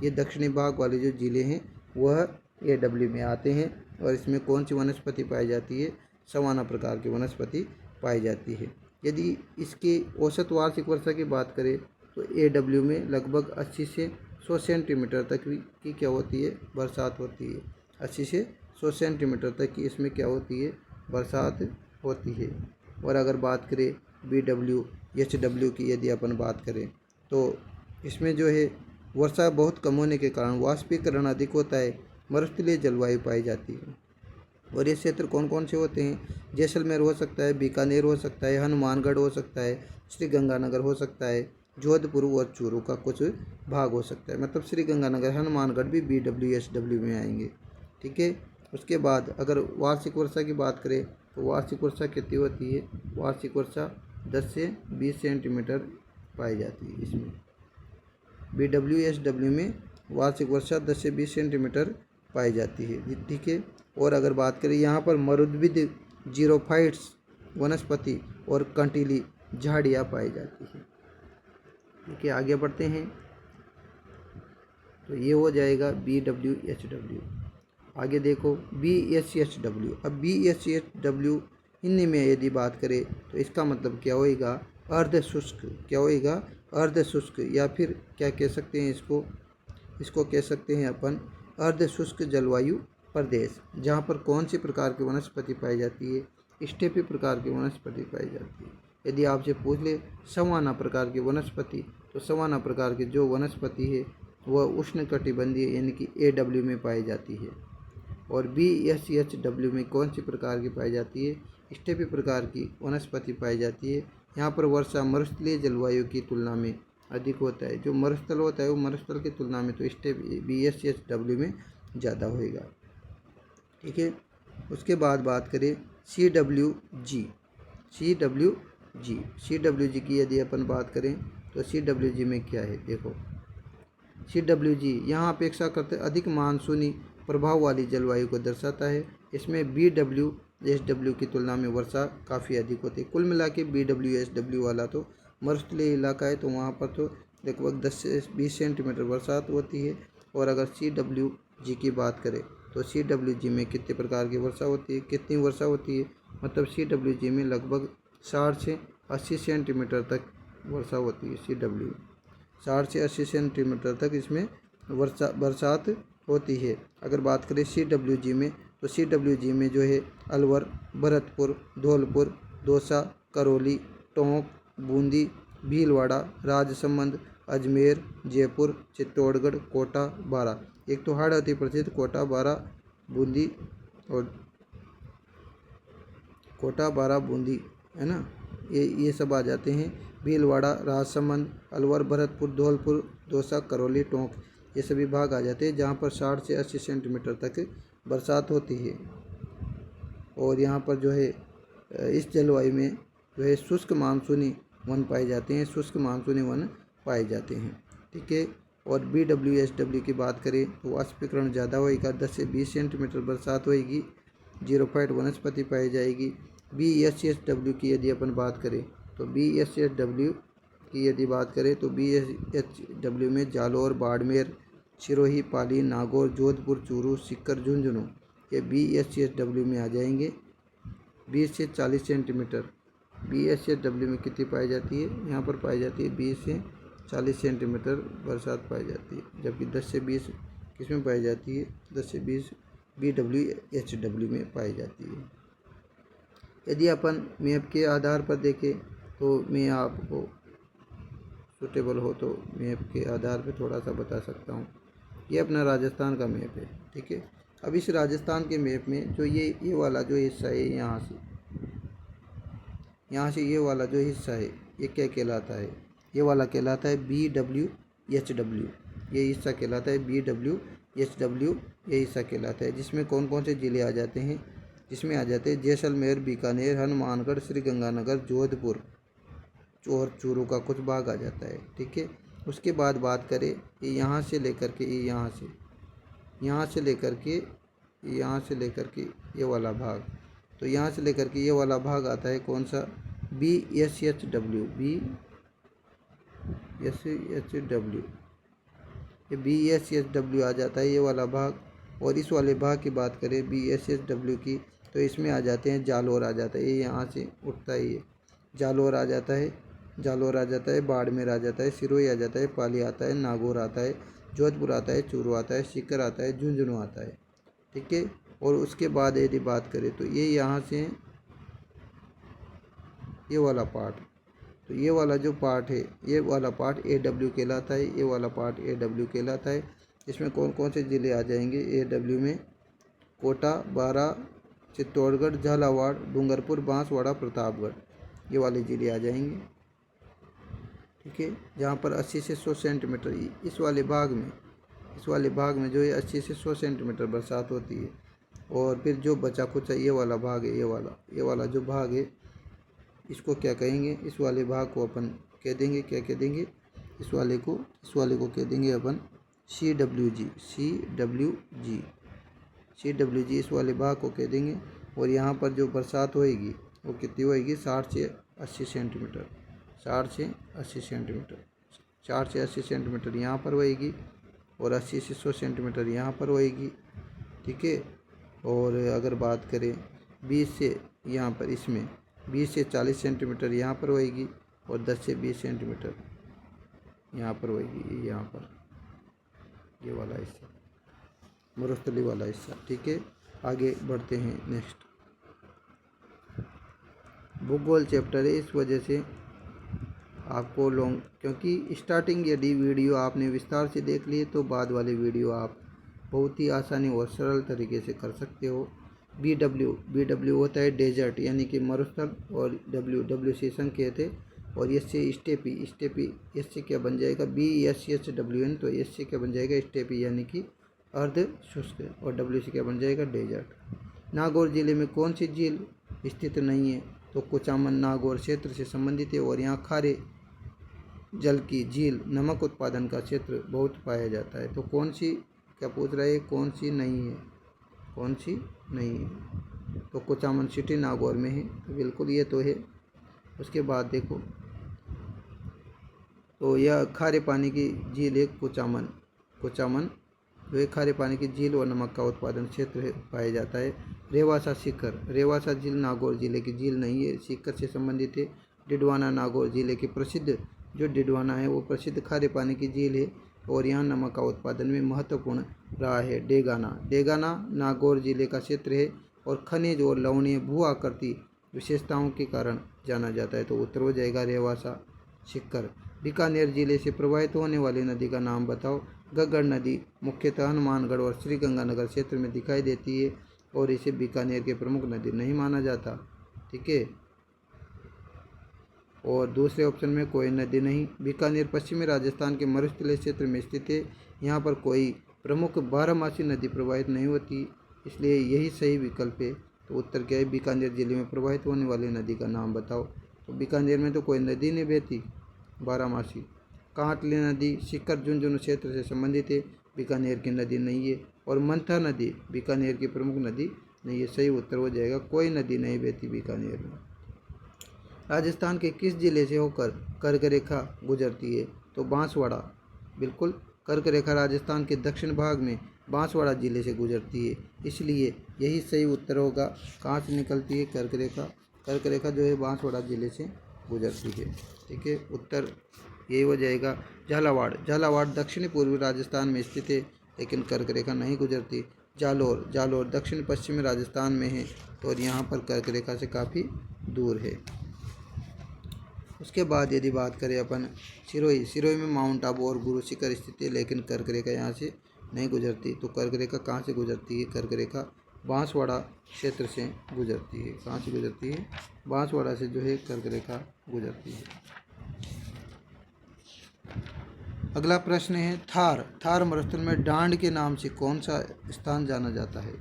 ये दक्षिणी भाग वाले जो जिले हैं वह AW में आते हैं। और इसमें कौन सी वनस्पति पाई जाती है, सवाना प्रकार की वनस्पति पाई जाती है। यदि इसकी औसत वार्षिक वर्षा की बात करें तो AW में लगभग 80 से 100 सेंटीमीटर तक की क्या होती है, बरसात होती है। 80 से 100 सेंटीमीटर तक की इसमें क्या होती है, बरसात होती है। और अगर बात करें BWHW की, यदि अपन बात करें तो इसमें जो है वर्षा बहुत कम होने के कारण वाष्पीकरण अधिक होता है, मरुस्थलीय जलवायु पाई जाती है। और ये क्षेत्र कौन कौन से होते हैं, जैसलमेर हो सकता है, बीकानेर हो सकता है, हनुमानगढ़ हो सकता है, श्री गंगानगर हो सकता है, जोधपुर और चूरू का कुछ भाग हो सकता है। मतलब श्रीगंगानगर, हनुमानगढ़ भी BWSW में आएंगे। ठीक है। उसके बाद अगर वार्षिक वर्षा की बात करें तो वार्षिक वर्षा कितनी होती है? वार्षिक वर्षा 10 से 20 सेंटीमीटर पाई जाती है। इसमें BWSW में वार्षिक वर्षा 10 से 20 सेंटीमीटर पाई जाती है। ठीक है। और अगर बात करें यहाँ पर मरुद्भिद, जीरोफाइट्स वनस्पति और कंटीली झाड़ियाँ पाई जाती है। ठीक है, आगे बढ़ते हैं। तो ये हो जाएगा BWHW। आगे देखो BSHW। अब BSHW हिंदी में यदि बात करें तो इसका मतलब क्या होएगा? अर्ध शुष्क। क्या होएगा? अर्ध शुष्क, या फिर क्या कह सकते हैं इसको कह सकते हैं अपन अर्ध शुष्क जलवायु प्रदेश। जहाँ पर कौन सी प्रकार की वनस्पति पाई जाती है? स्टेपी प्रकार की वनस्पति पाई जाती है। यदि आपसे पूछ ले सवाना प्रकार की वनस्पति, तो सवाना प्रकार की जो वनस्पति है वह उष्णकटिबंधीय यानी कि AW में पाई जाती है। और BSHW में कौन सी प्रकार की पाई जाती है? स्टेपी प्रकार की वनस्पति पाई जाती है। यहाँ पर वर्षा मरुस्थलीय जलवायु की तुलना में अधिक होता है। जो मरुस्थल होता है वो मरुस्थल की तुलना में तो स्टेपी BSHW में ज़्यादा होएगा। ठीक है। उसके बाद बात करें CWG। CWG की यदि अपन बात करें तो CWG में क्या है? देखो CWG यहाँ अपेक्षाकृत अधिक मानसूनी प्रभाव वाली जलवायु को दर्शाता है। इसमें BWSW की तुलना में वर्षा काफ़ी अधिक होती है। कुल मिला के BWSW वाला तो मरुस्थलीय इलाका है, तो वहाँ पर तो लगभग 10 से 20 सेंटीमीटर बरसात होती है। और अगर CWG की बात करें तो CWG में कितने प्रकार की वर्षा होती है? कितनी वर्षा होती है? मतलब CWG में लगभग 60 से 80 सेंटीमीटर तक वर्षा होती है। 60 से 80 सेंटीमीटर तक इसमें बरसात होती है। अगर बात करें CWG में तो CWG में जो है अलवर, भरतपुर, धौलपुर, दौसा, करौली, टोंक, बूंदी, भीलवाड़ा, राजसमंद, अजमेर, जयपुर, चित्तौड़गढ़, कोटा, बारा। एक तो हाड़ अति प्रसिद्ध कोटा, बारा, बूंदी और कोटा, बारा, बूंदी है ना, ये सब आ जाते हैं। भीलवाड़ा, राजसमंद, अलवर, भरतपुर, धौलपुर, दौसा, करौली, टोंक, ये सभी भाग आ जाते हैं जहाँ पर 60 से 80 सेंटीमीटर तक बरसात होती है। और यहाँ पर जो है इस जलवायु में जो है शुष्क मानसूनी वन पाए जाते हैं। शुष्क मानसूनी वन पाए जाते हैं। ठीक है। और BWSW की बात करें तो वाष्पीकरण ज़्यादा होएगा, 10 से 20 सेंटीमीटर बरसात होएगी, जीरोफाइट वनस्पति पाई जाएगी। BSHW की यदि अपन बात करें तो BSHW की यदि बात करें तो BSHW में जालौर, बाड़मेर, सिरोही, पाली, नागौर, जोधपुर, चूरू, सीकर, झुंझुनू ये BSHW में आ जाएंगे। 20 से 40 सेंटीमीटर BSHW में कितनी पाई जाती है? यहाँ पर पाई जाती है 20 से 40 सेंटीमीटर बरसात पाई जाती है। जबकि 10 से 20 किस में पाई जाती है? 10 से 20 BWHW में पाई जाती है। यदि अपन मैप के आधार पर देखें तो मैं आपको सूटेबल हो तो मैप के आधार पर थोड़ा सा बता सकता हूँ। ये अपना राजस्थान का मैप है। ठीक है। अब इस राजस्थान के मैप में जो ये वाला जो हिस्सा है, यहाँ से ये वाला जो हिस्सा है ये क्या कहलाता है? ये वाला कहलाता है BWHW। ये हिस्सा कहलाता है BWHW, ये हिस्सा कहलाता है। जिसमें कौन कौन से ज़िले आ जाते हैं? जिसमें आ जाते हैं जैसलमेर, बीकानेर, हनुमानगढ़, श्रीगंगानगर, जोधपुर और चूरू का कुछ भाग आ जाता है। ठीक है। उसके बाद बात करें ये यहाँ से लेकर के ये वाला भाग, तो यहाँ से लेकर के ये वाला भाग आता है कौन सा? BSHW। ये BSHW आ जाता है ये वाला भाग। और इस वाले भाग की बात करें BSHW की तो इसमें आ जाते हैं जालौर आ जाता है, ये यहाँ से उठता है, ये जालौर आ जाता है, बाड़मेर आ जाता है, सिरोही आ जाता है, पाली आता है, नागौर आता है, जोधपुर आता है, चूरू आता है, सीकर आता है, झुंझुनू आता है। ठीक है। और उसके बाद यदि बात करें तो ये यहाँ से ये वाला पार्ट, तो ये वाला जो पार्ट है ये वाला पार्ट AW कहलाता है। ये वाला पार्ट AW कहलाता है। इसमें कौन कौन से ज़िले आ जाएंगे AW में? कोटा, बारा, चित्तौड़गढ़, झालावाड़, डूंगरपुर, बांसवाड़ा, प्रतापगढ़, ये वाले ज़िले आ जाएंगे। ठीक है, जहाँ पर 80 से 100 सेंटीमीटर इस वाले भाग में जो है 80 से 100 सेंटीमीटर बरसात होती है। और फिर जो बचा कुचा ये वाला भाग है, ये वाला जो भाग है, इसको क्या कहेंगे, इस वाले भाग को अपन कह देंगे, क्या कह देंगे, इस वाले को कह देंगे अपन CWG इस वाले भाग को कह देंगे। और यहाँ पर जो बरसात होएगी वो कितनी होएगी, 60 से 80 सेंटीमीटर, 60 से 80 सेंटीमीटर यहाँ पर होएगी और 80 से 100 सेंटीमीटर यहाँ पर होएगी। ठीक है, और अगर बात करें 20 से यहाँ पर इसमें 20 से 40 सेंटीमीटर यहाँ पर होएगी और 10 से 20 सेंटीमीटर यहाँ पर होएगी, यहाँ पर ये वाला हिस्सा, मरुस्थली वाला हिस्सा। ठीक है, आगे बढ़ते हैं। नेक्स्ट भूगोल चैप्टर है, इस वजह से आपको लॉन्ग, क्योंकि स्टार्टिंग यदि वीडियो आपने विस्तार से देख लिए तो बाद वाले वीडियो आप बहुत ही आसानी और सरल तरीके से कर सकते हो। BW होता है डेजर्ट यानी कि मरुस्थल, और W से संकेत है, और एस से स्टेपी, एस से क्या बन जाएगा, BSSWN, तो एस से क्या बन जाएगा, स्टेपी यानी कि अर्ध शुष्क, और W से क्या बन जाएगा, डेजर्ट। नागौर जिले में कौन सी झील स्थित नहीं है, तो कुचामन नागौर क्षेत्र से संबंधित है, और यहाँ खारे जल की झील नमक उत्पादन का क्षेत्र बहुत पाया जाता है। तो कौन सी, क्या पूछ रहा है, कौन सी नहीं है, तो कुचामन सिटी नागौर में है, तो बिल्कुल ये तो है। उसके बाद देखो, तो यह खारे पानी की झील है कुचामन जो है खारे पानी की झील और नमक का उत्पादन क्षेत्र पाया जाता है। रेवासा शिखर, रेवासा झील नागौर जिले की झील नहीं है, शिखर से संबंधित है। डिडवाना नागौर जिले की प्रसिद्ध, जो डिडवाना है वो प्रसिद्ध खारे पानी की झील है और यहाँ नमक का उत्पादन में महत्वपूर्ण रहा है। डेगाना नागौर जिले का क्षेत्र है और खनिज और लवणीय भू आकृति विशेषताओं के कारण जाना जाता है, तो उत्तर हो जाएगा रेवासा शिखर। बीकानेर जिले से प्रवाहित होने वाली नदी का नाम बताओ। घग्गर नदी मुख्यतः हनुमानगढ़ और श्रीगंगानगर क्षेत्र में दिखाई देती है और इसे बीकानेर के प्रमुख नदी नहीं माना जाता। ठीक है, और दूसरे ऑप्शन में कोई नदी नहीं। बीकानेर पश्चिमी राजस्थान के मरुस्थलीय क्षेत्र में स्थित है, यहाँ पर कोई प्रमुख बारहमासी नदी प्रवाहित नहीं होती, इसलिए यही सही विकल्प है। तो उत्तर क्या है, बीकानेर जिले में प्रवाहित होने वाली नदी का नाम बताओ। तो बीकानेर में तो कोई नदी नहीं बहती बारहमासी। कांटली नदी शिखर झुंझुनू क्षेत्र से संबंधित है, बीकानेर की नदी नहीं है। और मंथा नदी बीकानेर की प्रमुख नदी नहीं है, सही उत्तर हो जाएगा, कोई नदी नहीं बहती बीकानेर में। राजस्थान के किस जिले से होकर कर्क रेखा गुजरती है, तो बांसवाड़ा, बिल्कुल कर्क रेखा राजस्थान के दक्षिण भाग में बांसवाड़ा जिले से गुजरती है, इसलिए यही सही उत्तर होगा। कहाँ से निकलती है कर्क रेखा जो है बांसवाड़ा जिले से गुजरती है। ठीक है, उत्तर यही हो जाएगा। झालावाड़ दक्षिणी पूर्वी राजस्थान में स्थित है लेकिन कर्क रेखा नहीं गुजरती। जालोर दक्षिण पश्चिमी राजस्थान में है और यहाँ पर कर्क रेखा से काफ़ी दूर है। उसके बाद यदि बात करें अपन सिरोही में माउंट आबू और गुरु शिखर स्थित है लेकिन कर्क रेखा यहाँ से नहीं गुजरती। तो कर्क रेखा कहाँ से गुजरती है, कर्क रेखा बांसवाड़ा क्षेत्र से गुजरती है। कहाँ से गुजरती है, बांसवाड़ा से जो है कर्क रेखा गुजरती है। अगला प्रश्न है थार मरुस्थल में डांड के नाम से कौन सा स्थान जाना जाता है।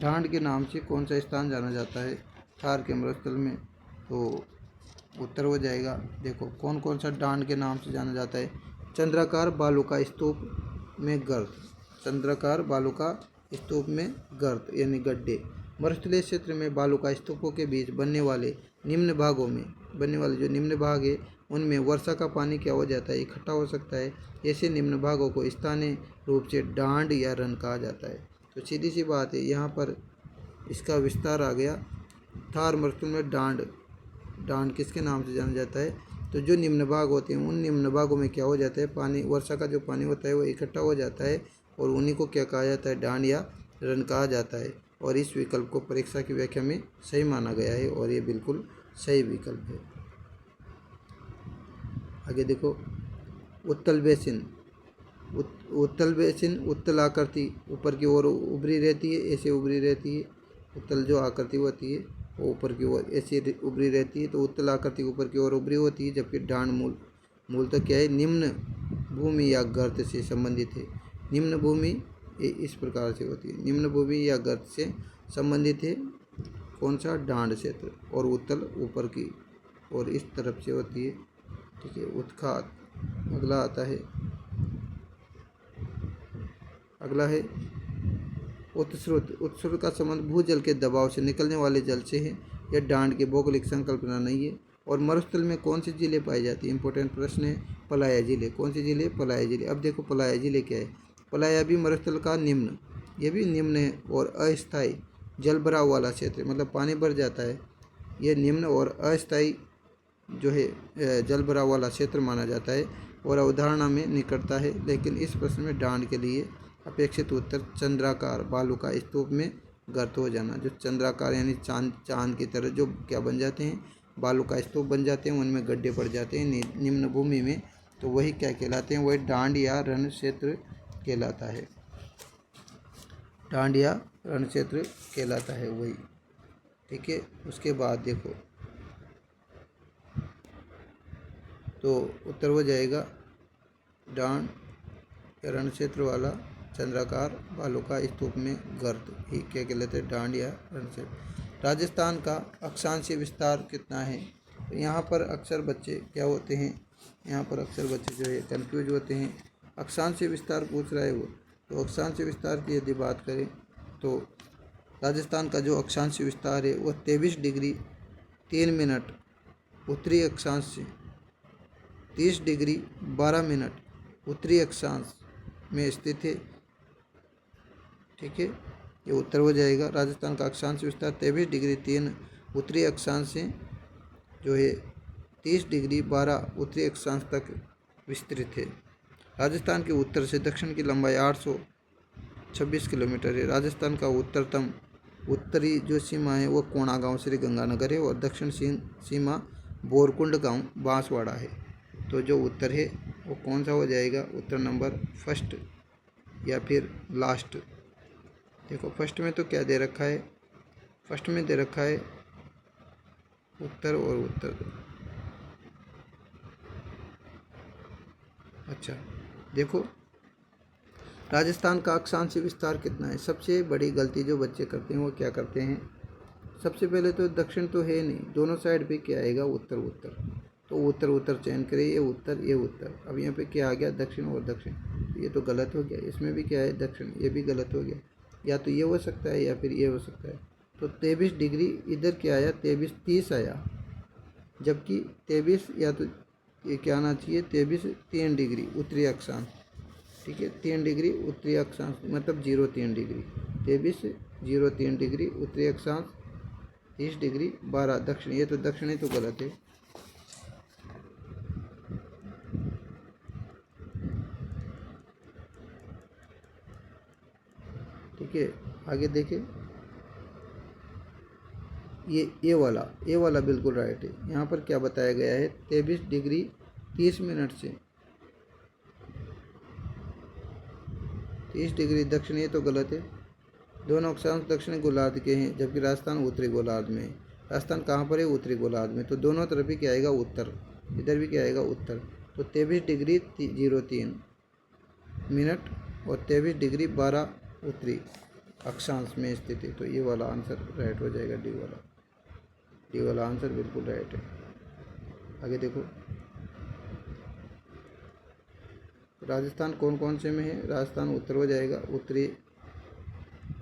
डांड के नाम से कौन सा स्थान जाना जाता है थार के मरुस्थल में, तो उत्तर हो जाएगा। देखो कौन कौन सा डांड के नाम से जाना जाता है। चंद्राकार बालुका स्तूप में गर्त, चंद्राकार बालुका स्तूप में गर्त यानी गड्ढे। मरुस्थलीय क्षेत्र में बालुका स्तूपों के बीच बनने वाले निम्न जो निम्न भाग है उनमें वर्षा का पानी क्या हो जाता है, इकट्ठा हो सकता है। ऐसे निम्न भागों को स्थानीय रूप से डांड या रन कहा जाता है। तो सीधी सी बात है, यहाँ पर इसका विस्तार आ गया। थार मरुस्थल में डांड किसके नाम से जाना जाता है, तो जो निम्न भाग होते हैं उन निम्न भागों में क्या हो जाता है, पानी, वर्षा का जो पानी होता है वो इकट्ठा हो जाता है और उन्हीं को क्या कहा जाता है, डांड या रन कहा जाता है। और इस विकल्प को परीक्षा की व्याख्या में सही माना गया है और ये बिल्कुल सही विकल्प है। आगे देखो, उत्तल बेसिन उत्तल आकृति ऊपर की ओर उभरी रहती है, ऐसे उभरी रहती है। उत्तल जो आकृति होती है वो ऊपर की ओर ऐसे उभरी रहती है, तो उत्तल आकृति ऊपर की ओर उभरी होती है, जबकि डांड मूल मूलतः क्या है, निम्न भूमि या गर्त से संबंधित है। निम्न भूमि ये इस प्रकार से होती है, निम्न भूमि या गर्त से संबंधित है कौन सा, डांड क्षेत्र, और उत्तल ऊपर की और इस तरफ से होती है। ठीक है, उत्खात। अगला आता है, अगला है उत्स्रोत। उत्स्रोत का संबंध भूजल के दबाव से निकलने वाले जल से है। यह डांड की भौगोलिक संकल्पना नहीं है। और मरुस्थल में कौन सी झीलें पाई जाती है, इंपॉर्टेंट प्रश्न है। पलाया झीलें। कौन सी झीलें, पलाया झीलें। अब देखो पलाया झीलें क्या है। पलाया भी मरुस्थल का निम्न, ये भी निम्न है और अस्थायी जल भराव वाला क्षेत्र, मतलब पानी भर जाता है, यह निम्न और अस्थायी जो है जल भराव वाला क्षेत्र माना जाता है और अवधारणा में निकटता है। लेकिन इस प्रश्न में डांड के लिए अपेक्षित उत्तर चंद्राकार बालू का स्तूप में गर्त हो जाना। जो चंद्राकार यानी चांद की तरह जो क्या बन जाते हैं, बालू का स्तूप बन जाते हैं, उनमें गड्ढे पड़ जाते हैं निम्न भूमि में, तो वही क्या कहलाते हैं, वही डांड या रण क्षेत्र कहलाता है। डांड या रण क्षेत्र कहलाता है वही। ठीक है, उसके बाद देखो तो उत्तर हो जाएगा डांड या रण क्षेत्र वाला चंद्राकार बालू का स्तूप में गर्त ही क्या कहलाते हैं, डांड या रण क्षेत्र। राजस्थान का अक्षांशीय विस्तार कितना है। तो यहाँ पर अक्सर बच्चे क्या होते हैं, यहाँ पर अक्सर बच्चे जो है कंफ्यूज होते हैं। अक्षांशीय विस्तार पूछ रहा है वो, तो अक्षांशीय विस्तार की यदि बात करें तो राजस्थान का जो अक्षांशीय विस्तार है वह 23 डिग्री 3 मिनट उत्तरी अक्षांश से 30 डिग्री 12 मिनट उत्तरी अक्षांश में स्थित है। ठीक है, ये उत्तर हो जाएगा। राजस्थान का अक्षांश विस्तार 23 डिग्री 3 उत्तरी अक्षांश से जो है 30 डिग्री 12 उत्तरी अक्षांश तक विस्तृत है। राजस्थान के उत्तर से दक्षिण की लंबाई 826 किलोमीटर है। राजस्थान का उत्तरतम उत्तरी जो सीमा है वो कोणा गांव श्री गंगानगर है और दक्षिण सीमा बोरकुंड गांव बांसवाड़ा है। तो जो उत्तर है वो कौन सा हो जाएगा, उत्तर नंबर फर्स्ट या फिर लास्ट। देखो फर्स्ट में तो क्या दे रखा है, फर्स्ट में दे रखा है उत्तर और उत्तर। अच्छा देखो राजस्थान का अक्षांशीय विस्तार कितना है। सबसे बड़ी गलती जो बच्चे करते हैं वो क्या करते हैं, सबसे पहले तो दक्षिण तो है नहीं, दोनों साइड पे क्या आएगा, उत्तर उत्तर। तो उत्तर उत्तर चयन करें, ये उत्तर ये उत्तर। अब यहाँ पे क्या आ गया, दक्षिण और दक्षिण, ये तो गलत हो गया। इसमें भी क्या है, दक्षिण, ये भी गलत हो गया। या तो ये हो सकता है या फिर ये हो सकता है। तो 23 डिग्री इधर क्या आया, 23 30 आया, जबकि 23 या तो ये क्या आना चाहिए, 23 3 डिग्री उत्तरी अक्षांश। ठीक है, 3 डिग्री उत्तरी अक्षांश मतलब 0 3 डिग्री, 23 0 3 डिग्री उत्तरी अक्षांश, 30 डिग्री 12 दक्षिण। ये तो दक्षिण है तो गलत है। ठीक है, आगे देखें, ये वाला बिल्कुल राइट है। यहाँ पर क्या बताया गया है, 23 डिग्री 30 मिनट से 30 डिग्री दक्षिण, ये तो गलत है। दोनों अक्षांश दक्षिणी गोलार्ध के हैं, जबकि राजस्थान उत्तरी गोलार्ध में है। राजस्थान कहाँ पर है, उत्तरी गोलार्ध में। तो दोनों तरफ ही क्या आएगा, उत्तर, इधर भी क्या आएगा, उत्तर। तो 23 डिग्री 03 मिनट और 23 डिग्री 12 उत्तरी अक्षांश में स्थित है। तो ये वाला आंसर राइट हो जाएगा, डी वाला आंसर बिल्कुल राइट है। आगे देखो राजस्थान कौन कौन से में है। राजस्थान उत्तर हो जाएगा, उत्तरी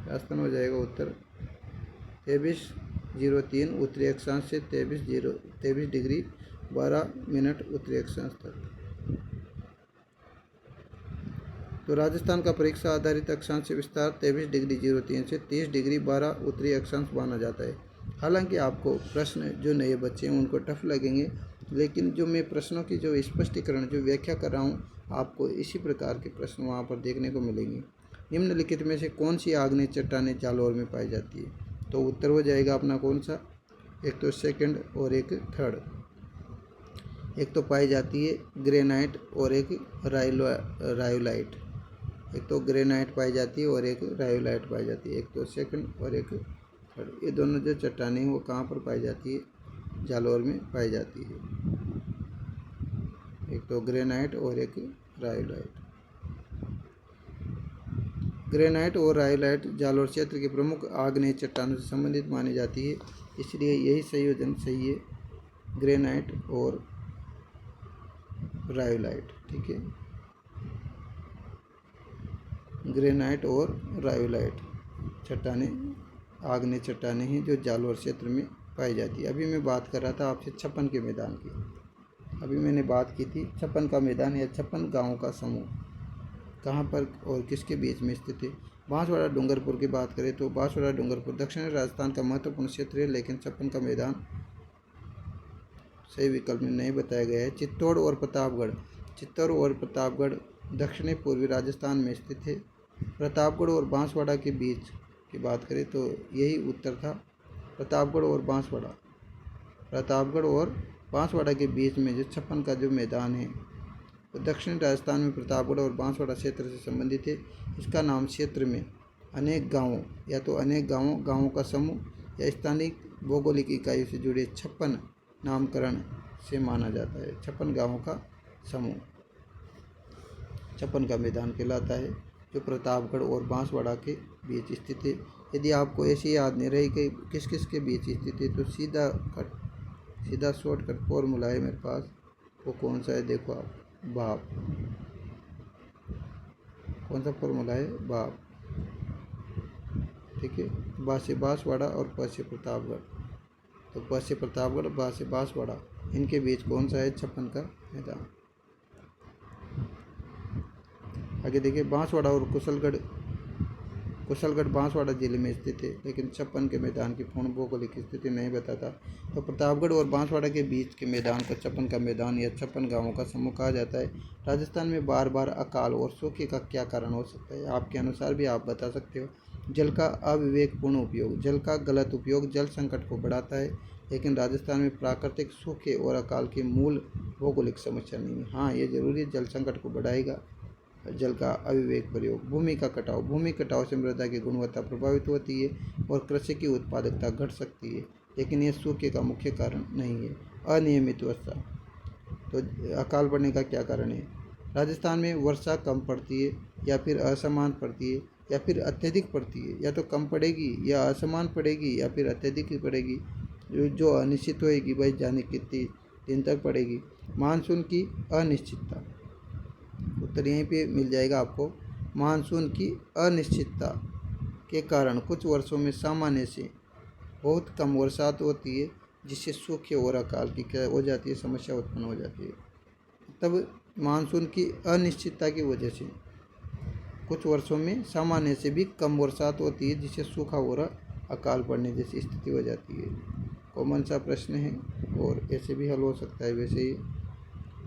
राजस्थान हो जाएगा उत्तर। 23:03 उत्तरी अक्षांश से 23 डिग्री 12 मिनट उत्तरी अक्षांश तक। तो राजस्थान का परीक्षा आधारित अक्षांश विस्तार 23 डिग्री 03 से 30 डिग्री 12 उत्तरी अक्षांश माना जाता है। हालांकि आपको प्रश्न जो नए बच्चे हैं उनको टफ लगेंगे, लेकिन जो मैं प्रश्नों की जो स्पष्टीकरण जो व्याख्या कर रहा हूँ, आपको इसी प्रकार के प्रश्न वहाँ पर देखने को मिलेंगे। निम्नलिखित में से कौन सी आग्नेय चट्टानें जालौर में पाई जाती है। तो उत्तर हो जाएगा अपना कौन सा, एक तो सेकंड और एक थर्ड। एक तो पाई जाती है ग्रेनाइट और एक रायोलाइट। एक तो ग्रेनाइट पाई जाती है और एक रायोलाइट पाई जाती है। एक तो सेकंड और एक थर्ड। ये दोनों जो चट्टानें हैं वो कहाँ पर पाई जाती है, जालौर में पाई जाती है। एक तो ग्रेनाइट और एक रायोलाइट। ग्रेनाइट और रायोलाइट जालोर क्षेत्र के प्रमुख आग्नेय चट्टानों से संबंधित मानी जाती है, इसलिए यही संयोजन सही है, ग्रेनाइट और रायोलाइट। ठीक है, ग्रेनाइट और रायोलाइट चट्टानें आग्नेय चट्टानें हैं जो जालोर क्षेत्र में पाई जाती है। अभी मैं बात कर रहा था आपसे 56 के मैदान की। अभी मैंने बात की थी 56 का मैदान या 56 गाँवों का समूह कहाँ पर और किसके बीच में स्थित है। बांसवाड़ा डूंगरपुर की बात करें तो बांसवाड़ा डूंगरपुर दक्षिणी राजस्थान का महत्वपूर्ण क्षेत्र है, लेकिन 56 का मैदान सही विकल्प में नहीं बताया गया है। चित्तौड़ और प्रतापगढ़ दक्षिणी पूर्वी राजस्थान में स्थित है। प्रतापगढ़ और बांसवाड़ा के बीच की बात करें तो यही उत्तर था, प्रतापगढ़ और बांसवाड़ा के बीच में जो 56 का जो मैदान है तो दक्षिणी राजस्थान में प्रतापगढ़ और बांसवाड़ा क्षेत्र से संबंधित है। इसका नाम क्षेत्र में अनेक गांवों या तो अनेक गांवों का समूह या स्थानीय भौगोलिक इकाइयों से जुड़े 56 नामकरण से माना जाता है। 56 गांवों का समूह 56 का मैदान कहलाता है, जो प्रतापगढ़ और बांसवाड़ा के बीच स्थित है। यदि आपको ऐसे याद नहीं रही कि किस किस के बीच स्थित है तो सीधा शॉर्टकट फॉर्मूला है मेरे पास, वो कौन सा है देखो आप, भाप। कौन सा फॉर्मूला है, भाप। ठीक है, बा से बांसवाड़ा और प से प्रतापगढ़, तो प से प्रतापगढ़, बा से बांसवाड़ा, इनके बीच कौन सा है, 56 का मैदान। आगे देखिए, बांसवाड़ा और कुशलगढ़ बांसवाड़ा जिले में स्थित है, लेकिन 56 के मैदान की पूर्ण भौगोलिक स्थिति नहीं बताता। तो प्रतापगढ़ और बांसवाड़ा के बीच के मैदान को 56 का मैदान या 56 गांवों का समूह कहा जाता है। राजस्थान में बार बार अकाल और सूखे का क्या कारण हो सकता है, आपके अनुसार भी आप बता सकते हो। जल का अविवेकपूर्ण उपयोग, जल का गलत उपयोग जल संकट को बढ़ाता है, लेकिन राजस्थान में प्राकृतिक सूखे और अकाल की मूल भौगोलिक समस्या नहीं है। हाँ, ये जरूरी जल संकट को बढ़ाएगा जल का अविवेक प्रयोग। भूमि कटाव से मृदा की गुणवत्ता प्रभावित होती है और कृषि की उत्पादकता घट सकती है, लेकिन यह सूखे का मुख्य कारण नहीं है। अनियमित वर्षा, तो अकाल पड़ने का क्या कारण है, राजस्थान में वर्षा कम पड़ती है या फिर असमान पड़ती है या फिर अत्यधिक पड़ती है, या तो कम पड़ेगी या असमान पड़ेगी या फिर अत्यधिक ही पड़ेगी, जो अनिश्चित होएगी भाई, जाने कितनी दिन तक पड़ेगी। मानसून की अनिश्चितता, उत्तर यहीं पे मिल जाएगा आपको। मानसून की अनिश्चितता के कारण कुछ वर्षों में सामान्य से बहुत कम बरसात होती है, जिससे सूखे और अकाल की क्या हो जाती है, समस्या उत्पन्न हो जाती है। तब मानसून की अनिश्चितता की वजह से कुछ वर्षों में सामान्य से भी कम बरसात होती है, जिससे सूखा और अकाल पड़ने जैसी स्थिति हो जाती है। कॉमन सा प्रश्न है और ऐसे भी हल हो सकता है। वैसे ही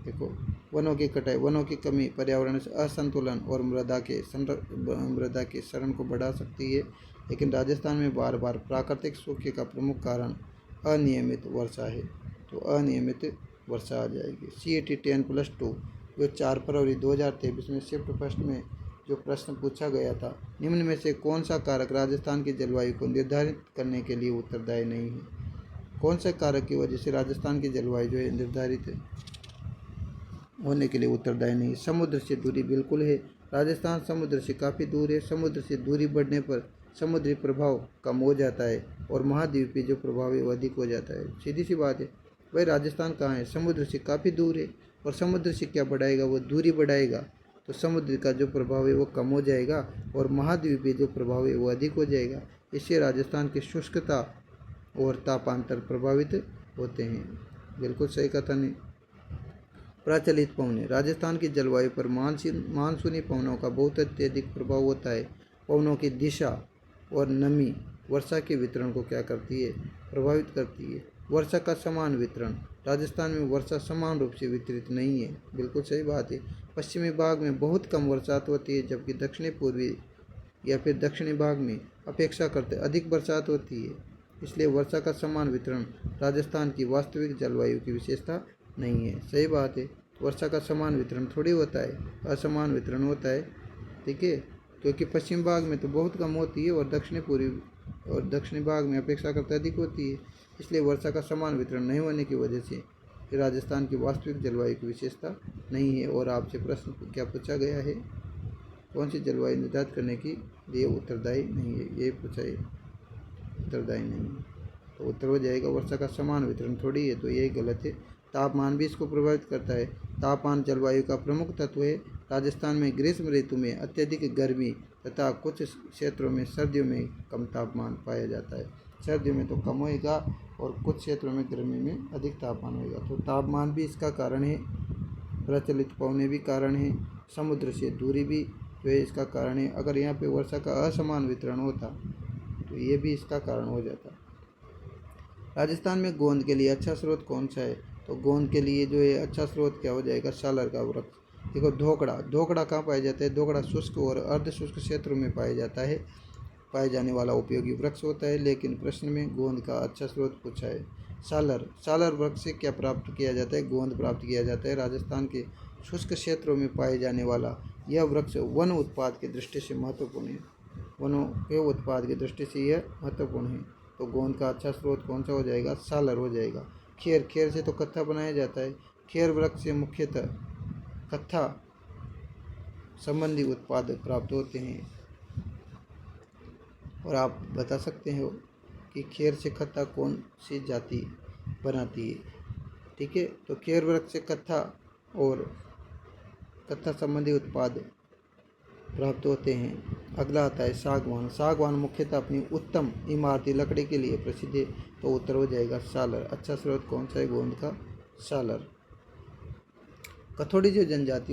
देखो, वनों की कटाई, वनों की कमी पर्यावरण से असंतुलन और मृदा के क्षरण को बढ़ा सकती है, लेकिन राजस्थान में बार बार प्राकृतिक सूखे का प्रमुख कारण अनियमित वर्षा है, तो अनियमित वर्षा आ जाएगी। CET 10+2 जो 4 फरवरी 2023 में शिफ्ट फर्स्ट में जो प्रश्न पूछा गया था, निम्न में से कौन सा कारक राजस्थान की जलवायु को निर्धारित करने के लिए उत्तरदायी नहीं है। कौन से कारक की वजह से राजस्थान की जलवायु जो है निर्धारित होने के लिए उत्तरदायी नहीं। समुद्र से दूरी बिल्कुल है, राजस्थान समुद्र से काफ़ी दूर है। समुद्र से दूरी बढ़ने पर समुद्री प्रभाव कम हो जाता है और महाद्वीपीय जो प्रभाव है वो अधिक हो जाता है। सीधी सी बात है भाई, राजस्थान कहाँ है, समुद्र से काफ़ी दूर है, और समुद्र से क्या बढ़ाएगा, वो दूरी बढ़ाएगा, तो समुद्र का जो प्रभाव है वो कम हो जाएगा और महाद्वीपीय जो प्रभाव है वो अधिक हो जाएगा। इससे राजस्थान की शुष्कता और तापांतर प्रभावित होते हैं। बिल्कुल सही कथन है। प्रचलित पवनें, राजस्थान की जलवायु पर मानसूनी पवनों का बहुत अत्यधिक प्रभाव होता है। पवनों की दिशा और नमी वर्षा के वितरण को क्या करती है, प्रभावित करती है। वर्षा का समान वितरण, राजस्थान में वर्षा समान रूप से वितरित नहीं है। बिल्कुल सही बात है। पश्चिमी भाग में बहुत कम बरसात होती है, जबकि दक्षिणी पूर्वी या फिर दक्षिणी भाग में अपेक्षा करते अधिक बरसात होती है। इसलिए वर्षा का समान वितरण राजस्थान की वास्तविक जलवायु की विशेषता नहीं है। सही बात है, वर्षा का समान वितरण थोड़ी होता है, असमान वितरण होता है। ठीक है, क्योंकि पश्चिम भाग में तो बहुत कम होती है और दक्षिणी भाग में अपेक्षा करते अधिक होती है। इसलिए वर्षा का समान वितरण नहीं होने की वजह से राजस्थान की वास्तविक जलवायु की विशेषता नहीं है। और आपसे प्रश्न क्या पूछा गया है, कौन सी जलवायु निर्धारित करने के लिए उत्तरदायी नहीं है, ये पूछा है, उत्तरदायी नहीं है। तो उत्तर हो जाएगा वर्षा का समान वितरण थोड़ी है, तो ये गलत है। तापमान भी इसको प्रभावित करता है। तापमान जलवायु का प्रमुख तत्व है। राजस्थान में ग्रीष्म ऋतु में अत्यधिक गर्मी तथा कुछ क्षेत्रों में सर्दियों में कम तापमान पाया जाता है। सर्दियों में तो कम होएगा और कुछ क्षेत्रों में गर्मी में अधिक तापमान होएगा। तो तापमान भी इसका कारण है, प्रचलित पवनें भी कारण है, समुद्र से दूरी भी जो है इसका कारण है। अगर यहाँ पे वर्षा का असमान वितरण होता तो ये भी इसका कारण हो जाता। राजस्थान में गोंद के लिए अच्छा स्रोत कौन सा है, तो गोंद के लिए जो है अच्छा स्रोत क्या हो जाएगा, सालर का वृक्ष। देखो धोकड़ा कहाँ पाया जाता है, धोकड़ा शुष्क और अर्ध शुष्क क्षेत्रों में पाया जाता है, पाए जाने वाला उपयोगी वृक्ष होता है। लेकिन प्रश्न में गोंद का अच्छा स्रोत पूछा है। सालर वृक्ष से क्या प्राप्त किया जाता है, गोंद प्राप्त किया जाता है। राजस्थान के शुष्क क्षेत्रों में पाए जाने वाला यह वृक्ष वन उत्पाद की दृष्टि से महत्वपूर्ण है। वनों के उत्पाद की दृष्टि से यह महत्वपूर्ण है। तो गोंद का अच्छा स्रोत कौन सा हो जाएगा, सालर हो जाएगा। खेर से तो कत्था बनाया जाता है। खेर वृक्ष से मुख्यतः कत्था संबंधी उत्पाद प्राप्त होते हैं। और आप बता सकते हो कि खेर से कत्था कौन सी जाति बनाती है। ठीक है, तो खेर वृक्ष से कत्था और कत्था संबंधी उत्पाद प्राप्त होते हैं। अगला आता है सागवान मुख्यतः अपनी उत्तम इमारती लकड़ी के लिए प्रसिद्ध है। तो उत्तर हो जाएगा सालर। अच्छा स्रोत कौन सा है, गोंद का सालर। कथोड़ी जो जनजाति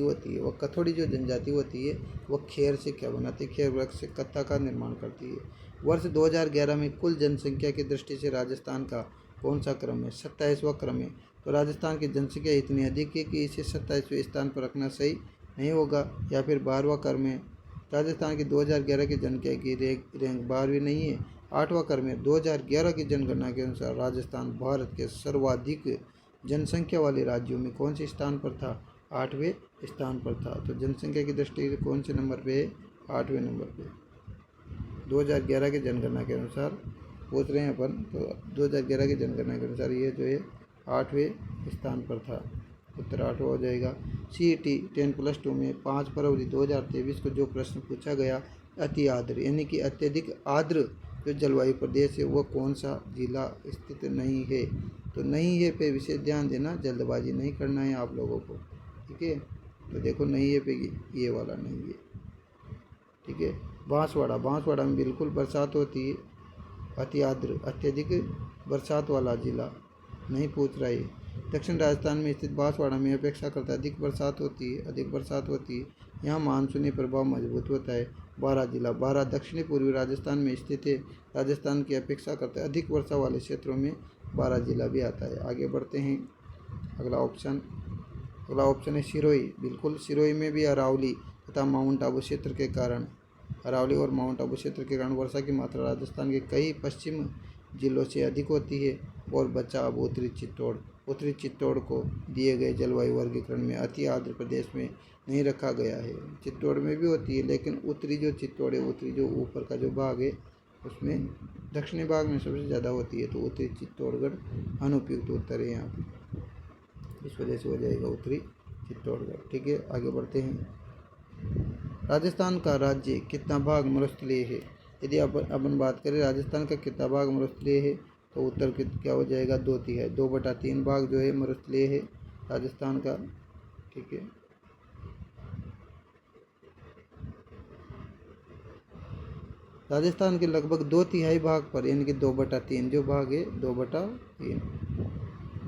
होती है वह खेर से क्या बनाती है, खेर वृक्ष से कत्था का निर्माण करती है। वर्ष 2011 में कुल जनसंख्या की दृष्टि से राजस्थान का कौन सा क्रम है, 27वां क्रम है। तो राजस्थान की जनसंख्या इतनी अधिक है कि इसे 27वें स्थान पर रखना सही नहीं होगा, या फिर 12वां क्रम है। राजस्थान की 2011 की जनसंख्या की रैंक 12वीं नहीं है, 8वां क्रम है। 2011 की जनगणना के अनुसार राजस्थान भारत के सर्वाधिक जनसंख्या वाले राज्यों में कौन से स्थान पर था, 8वें स्थान पर था। तो जनसंख्या की दृष्टि से कौन से नंबर पे है, 8वें नंबर पे। 2011 की जनगणना के अनुसार पूछ रहे हैं अपन, तो 2011 की जनगणना के अनुसार ये जो है 8वें स्थान पर था। उत्तर 8वां हो जाएगा। CET 10+2 में 5 फरवरी 2023 को जो प्रश्न पूछा गया, अति आर्द्र यानी कि अत्यधिक आर्द्र जो जलवायु प्रदेश है वह कौन सा जिला स्थित नहीं है। तो नहीं है पे विशेष ध्यान देना, जल्दबाजी नहीं करना है आप लोगों को। ठीक है, तो देखो नहीं है पे ये वाला नहीं है। ठीक है, बांसवाड़ा में बिल्कुल बरसात होती है। अति आर्द्र अत्यधिक बरसात वाला जिला नहीं पूछ रहा है। दक्षिण राजस्थान में स्थित बांसवाड़ा में अपेक्षाकृत अधिक बरसात होती है। यहाँ मानसूनी प्रभाव मजबूत होता है। बारह दक्षिणी पूर्वी राजस्थान में स्थित है। राजस्थान की अपेक्षाकृत अधिक वर्षा वाले क्षेत्रों में बारह जिला भी आता है। आगे बढ़ते हैं। अगला ऑप्शन है सिरोही। बिल्कुल, सिरोही में भी अरावली तथा माउंट आबू क्षेत्र के कारण वर्षा की मात्रा राजस्थान के कई पश्चिम जिलों से अधिक होती है। और बचा अब उत्तरी चित्तौड़ को दिए गए जलवायु वर्गीकरण में अति आर्द्र प्रदेश में नहीं रखा गया है। चित्तौड़ में भी होती है, लेकिन उत्तरी जो चित्तौड़ है, उत्तरी जो ऊपर का जो भाग है उसमें दक्षिणी भाग में सबसे ज़्यादा होती है। तो उत्तरी चित्तौड़गढ़ अनुपयुक्त उत्तर है यहाँ पर, इस वजह से हो जाएगा उत्तरी चित्तौड़गढ़। ठीक है, आगे बढ़ते हैं। राजस्थान का राज्य कितना भाग मरुस्थलीय है। यदि अपन बात करें राजस्थान का कितना भाग मरुस्थलीय है, तो उत्तर क्या हो जाएगा, 2/3। 2/3 भाग जो है मरुस्थलीय है राजस्थान का। ठीक है, राजस्थान के लगभग 2/3 भाग पर यानी कि 2/3 जो भाग है,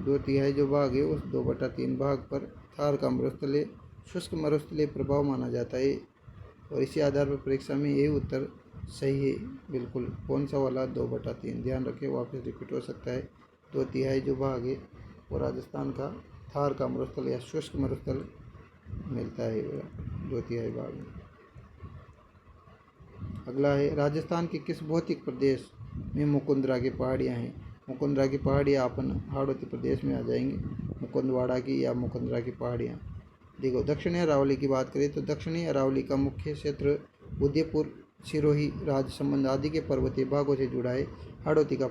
2/3 जो भाग है उस 2/3 भाग पर थार का मरुस्थलीय शुष्क मरुस्थलीय प्रभाव माना जाता है। और इसी आधार पर परीक्षा में यही उत्तर सही है। बिल्कुल, कौन सा वाला, 2/3। ध्यान रखें, वापस रिपीट हो सकता है। 2/3 जो भाग है वो राजस्थान का थार का मरुस्थल या शुष्क मरुस्थल मिलता है 2/3 भाग में। अगला है, राजस्थान के किस भौतिक प्रदेश में मुकुंदरा की पहाड़ियाँ हैं। मुकुंदरा की पहाड़ियाँ अपन हाड़ौती प्रदेश में आ जाएंगे। मुकुंदवाड़ा की या मुकुंदरा की पहाड़ियाँ। देखो, दक्षिणी अरावली की बात करें तो दक्षिणी अरावली का मुख्य क्षेत्र उदयपुर, सिरोही, राजसमंद आदि के पर्वतीय भागों से जुड़ा है। हाड़ौती का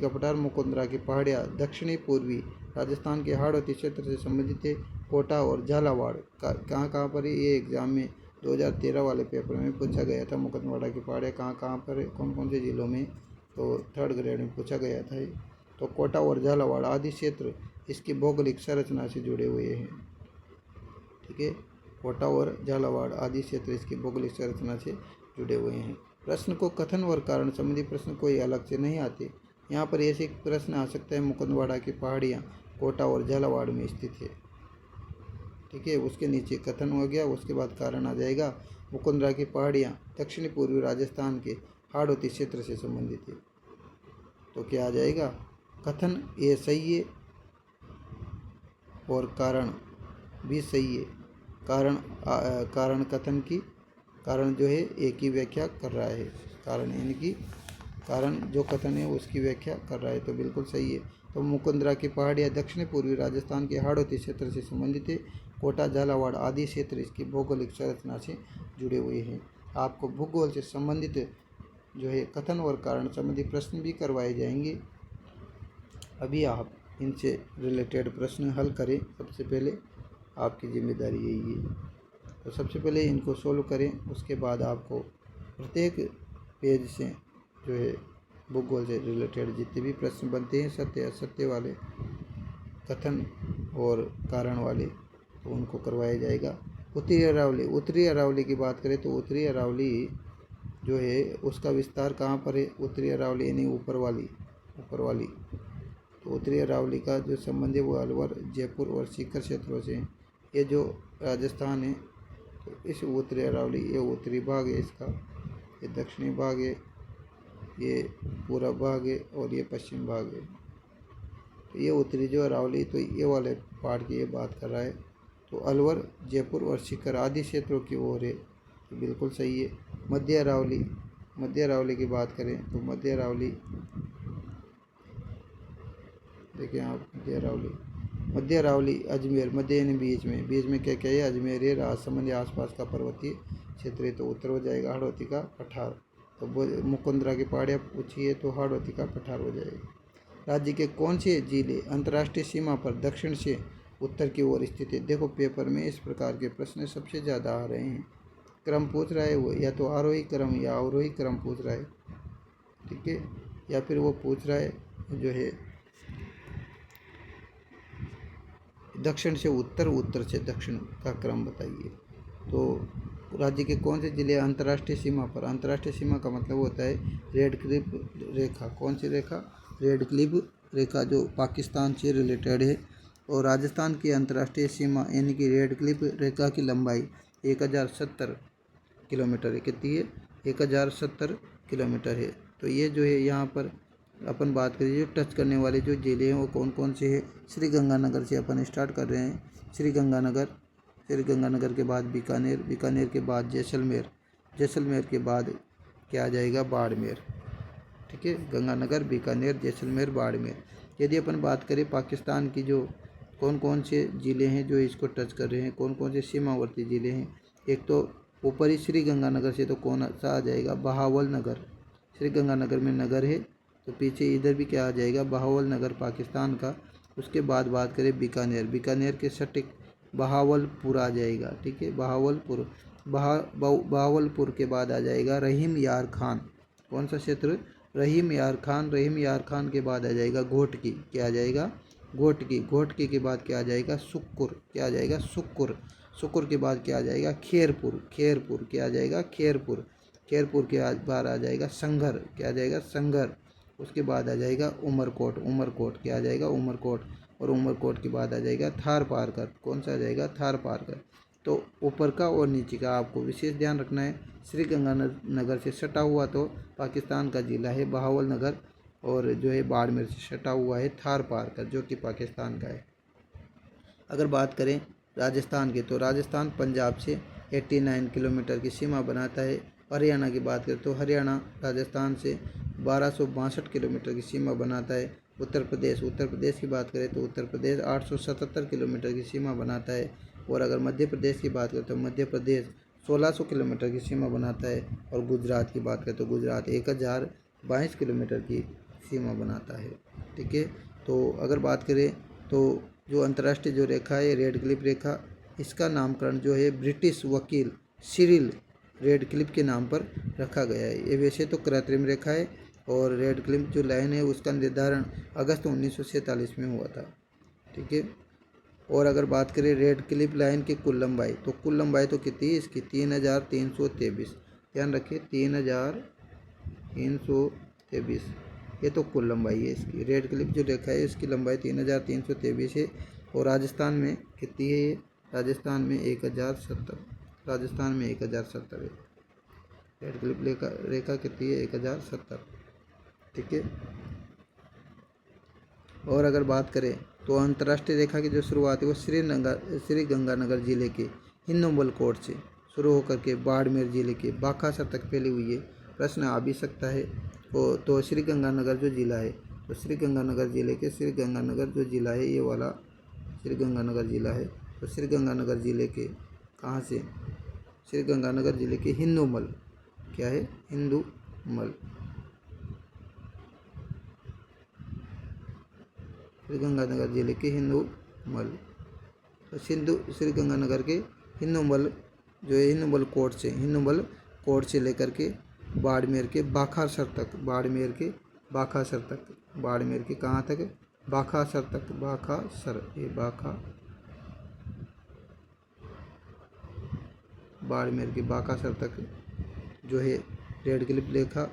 पठार मुकुंदरा की पहाड़ियाँ दक्षिणी पूर्वी राजस्थान के हाड़ौती क्षेत्र से संबंधित है। कोटा और झालावाड़ कहाँ कहाँ पर है? ये एग्जाम में 2013 वाले पेपर में पूछा गया था। मुकुंदवाड़ा की पहाड़ियाँ कहाँ कहाँ पर है, कौन कौन से जिलों में, तो 3rd ग्रेड में पूछा गया था। तो कोटा और झालावाड़ आदि क्षेत्र इसकी भौगोलिक संरचना से जुड़े हुए हैं। ठीक है, कोटा और झालावाड़ आदि क्षेत्र इसकी भौगोलिक संरचना से जुड़े हुए हैं। प्रश्न को कथन और कारण संबंधी प्रश्न कोई अलग से नहीं आते। यहाँ पर ऐसे प्रश्न आ सकता है, मुकुंदवाड़ा की पहाड़ियाँ कोटा और झालावाड़ में स्थित है। ठीक है, उसके नीचे कथन हो गया, उसके बाद कारण आ जाएगा। मुकुंदरा की पहाड़ियाँ दक्षिणी पूर्वी राजस्थान के हाड़ौती क्षेत्र से संबंधित है। तो क्या आ जाएगा? कथन ये सही है और कारण भी सही है। कारण कथन की, कारण जो है एक ही व्याख्या कर रहा है, कारण जो कथन है उसकी व्याख्या कर रहा है, तो बिल्कुल सही है। तो मुकुंदरा की पहाड़ियाँ दक्षिणी पूर्वी राजस्थान के हाड़ौती क्षेत्र से संबंधित है। कोटा झालावाड़ आदि क्षेत्र इसकी भौगोलिक संरचना से जुड़े हुए हैं। आपको भूगोल से संबंधित जो है कथन और कारण संबंधी प्रश्न भी करवाए जाएंगे। अभी आप इनसे रिलेटेड प्रश्न हल करें। सबसे पहले आपकी जिम्मेदारी यही है। तो सबसे पहले इनको सोल्व करें, उसके बाद आपको प्रत्येक पेज से जो है भूगोल से रिलेटेड जितने भी प्रश्न बनते हैं, सत्य असत्य वाले, कथन और कारण वाले, तो उनको करवाया जाएगा। उत्तरी अरावली की बात करें तो उत्तरी अरावली जो है उसका विस्तार कहाँ पर है? उत्तरी अरावली यानी ऊपर वाली। तो उत्तरी अरावली का जो संबंध है वो अलवर, जयपुर और सीकर क्षेत्रों से है। ये जो राजस्थान है तो इस उत्तरी अरावली, ये उत्तरी भाग है इसका, ये दक्षिणी भाग है, ये पूर्व भाग है और ये पश्चिम भाग है। तो ये उत्तरी जो अरावली, तो ये वाले पार्ट की ये बात कर रहा है। तो अलवर, जयपुर और सीकर आदि क्षेत्रों की ओर है, तो बिल्कुल सही है। मध्य अरावली की बात करें तो मध्य अरावली देखिए आप, मध्य अरावली अजमेर, मध्य यानी बीच में क्या क्या है? अजमेर है, राजसमंद आसपास का पर्वतीय क्षेत्र है, तो उत्तर हो जाएगा हाड़ौती का पठार। तो मुकुंदरा की पहाड़ियाँ पूछी है तो हाड़ौती का पठार हो जाएगा। राज्य के कौन से जिले अंतर्राष्ट्रीय सीमा पर दक्षिण से उत्तर की ओर स्थित है? देखो पेपर में इस प्रकार के प्रश्न सबसे ज़्यादा आ रहे हैं। क्रम पूछ रहा है वो, या तो आरोही क्रम या अवरोही क्रम पूछ रहा है। ठीक है, या फिर वो पूछ रहा है जो है दक्षिण से उत्तर, उत्तर से दक्षिण का क्रम बताइए। तो राज्य के कौन से जिले अंतर्राष्ट्रीय सीमा पर? अंतर्राष्ट्रीय सीमा का मतलब होता है रेड क्लिफ रेखा। कौन सी रेखा? रेड क्लिफ रेखा, जो पाकिस्तान से रिलेटेड है। और राजस्थान की अंतर्राष्ट्रीय सीमा यानी कि रेड क्लिफ रेखा की लंबाई 1070 किलोमीटर है। कितनी है? 1070 किलोमीटर है। तो ये जो है यहाँ पर अपन बात करें जो टच करने वाले जो जिले हैं वो कौन कौन से हैं? श्री गंगानगर से अपन स्टार्ट कर रहे हैं। श्री गंगानगर के बाद बीकानेर के बाद जैसलमेर के बाद क्या आ जाएगा? बाड़मेर। ठीक है, गंगानगर, बीकानेर, जैसलमेर, बाड़मेर। यदि अपन बात करें पाकिस्तान की जो कौन कौन से ज़िले हैं जो इसको टच कर रहे हैं, कौन कौन से सीमावर्ती ज़िले हैं, एक तो ऊपरी श्री गंगानगर से तो कौन सा आ जाएगा? बहावल नगर। श्री गंगानगर में नगर है तो पीछे इधर भी क्या आ जाएगा? बहावल नगर पाकिस्तान का। उसके बाद बात करें बीकानेर के सटीक बहावलपुर आ जाएगा। ठीक है, बहावलपुर के बाद आ जाएगा रहीम यार खान। कौन सा क्षेत्र? रहीम यार खान के बाद आ जाएगा घोटकी। क्या आ जाएगा? घोटकी के बाद क्या आ जाएगा? सुक्कुर। क्या आ जाएगा? सुक्कुर के बाद क्या आ जाएगा? खेरपुर। क्या आ जाएगा? खेरपुर के बाद आ जाएगा संघर। क्या आ जाएगा? संघर। उसके बाद आ जाएगा उमरकोट। क्या आ जाएगा? उमरकोट। और उमरकोट के बाद आ जाएगा थार पारकर। कौन सा आ जाएगा? थार पारकर। तो ऊपर का और नीचे का आपको विशेष ध्यान रखना है। श्री गंगानगर से सटा हुआ तो पाकिस्तान का जिला है बहावल नगर, और जो है बाड़मेर से सटा हुआ है थार पारकर जो कि पाकिस्तान का है। अगर बात करें राजस्थान की, तो राजस्थान पंजाब से 89 किलोमीटर की सीमा बनाता है। हरियाणा की बात करें तो हरियाणा राजस्थान से 1262 किलोमीटर की सीमा बनाता है। उत्तर प्रदेश की बात करें तो उत्तर प्रदेश 877 किलोमीटर की सीमा बनाता है। और अगर मध्य प्रदेश की बात करें तो मध्य प्रदेश 1600 किलोमीटर की सीमा बनाता है। और गुजरात की बात करें तो गुजरात 1022 किलोमीटर की सीमा बनाता है। ठीक है, तो अगर बात करें तो जो अंतर्राष्ट्रीय जो रेखा है रेडक्लिफ रेखा, इसका नामकरण जो है ब्रिटिश वकील सिरिल रेडक्लिफ के नाम पर रखा गया है। ये वैसे तो कृत्रिम रेखा है और रेडक्लिफ जो लाइन है उसका निर्धारण अगस्त 1947 में हुआ था। ठीक है। और अगर बात करें रेडक्लिफ लाइन की कुल लंबाई, तो कुल लंबाई तो कितनी है इसकी 3323। ध्यान रखिए 3323, ये तो कुल लंबाई है इसकी। रेडक्लिफ जो रेखा है इसकी लंबाई 3323 है। और राजस्थान में कितनी है ये? राजस्थान में 1070, राजस्थान में 1070 है। रेडक्लिफ रेखा कितनी है? 1070। ठीक है। और अगर बात करें तो अंतर्राष्ट्रीय रेखा की जो शुरुआत है वो श्रीगंगानगर जिले के हिंदुमल कोट से शुरू होकर के बाड़मेर जिले के बाखासर तक फैली हुई है। प्रश्न आ भी सकता है। तो श्रीगंगानगर जो जिला है, तो श्रीगंगानगर जिले के श्रीगंगानगर जो जिला है ये वाला श्रीगंगानगर जिला है। तो श्रीगंगानगर जिले के कहाँ से? श्रीगंगानगर जिले के हिंदुमल, क्या है? हिंदुमल, श्रीगंगानगर जिले के हिंदुमल। तो श्रीगंगानगर के हिंदुमल जो है हिंदुमल कोट से लेकर के बाड़मेर के बाखासर तक, बाड़मेर के बाखासर तक, बाड़मेर के कहाँ तक? बाखासर तक, बाखासर, ये बाड़मेर के बाखासर तक जो है रेडक्लिफ रेखा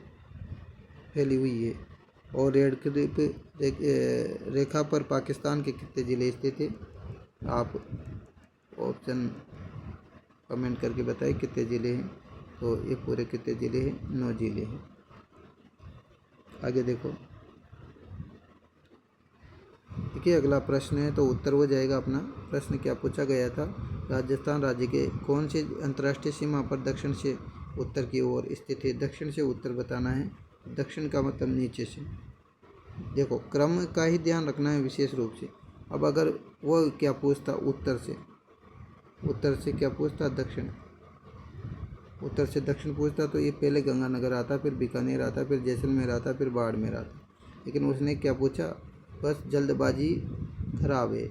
फैली हुई है। और रेडक्लिफ रेखा पर पाकिस्तान के कितने ज़िले स्थित थे? आप ऑप्शन कमेंट करके बताइए कितने ज़िले हैं। तो ये पूरे कितने ज़िले हैं? 9 ज़िले हैं। आगे देखो, देखिए अगला प्रश्न है तो उत्तर हो जाएगा अपना। प्रश्न क्या पूछा गया था? राजस्थान राज्य के कौन से अंतर्राष्ट्रीय सीमा पर दक्षिण से उत्तर की ओर स्थित है? दक्षिण से उत्तर बताना है। दक्षिण का मतलब नीचे से। देखो क्रम का ही ध्यान रखना है विशेष रूप से। अब अगर वो क्या पूछता उत्तर से, उत्तर से क्या पूछता? दक्षिण, उत्तर से दक्षिण पूछता तो ये पहले गंगानगर आता, फिर बीकानेर आता, फिर जैसलमेर आता, फिर बाड़मेर आता। लेकिन उसने क्या पूछा? बस जल्दबाजी खराब है,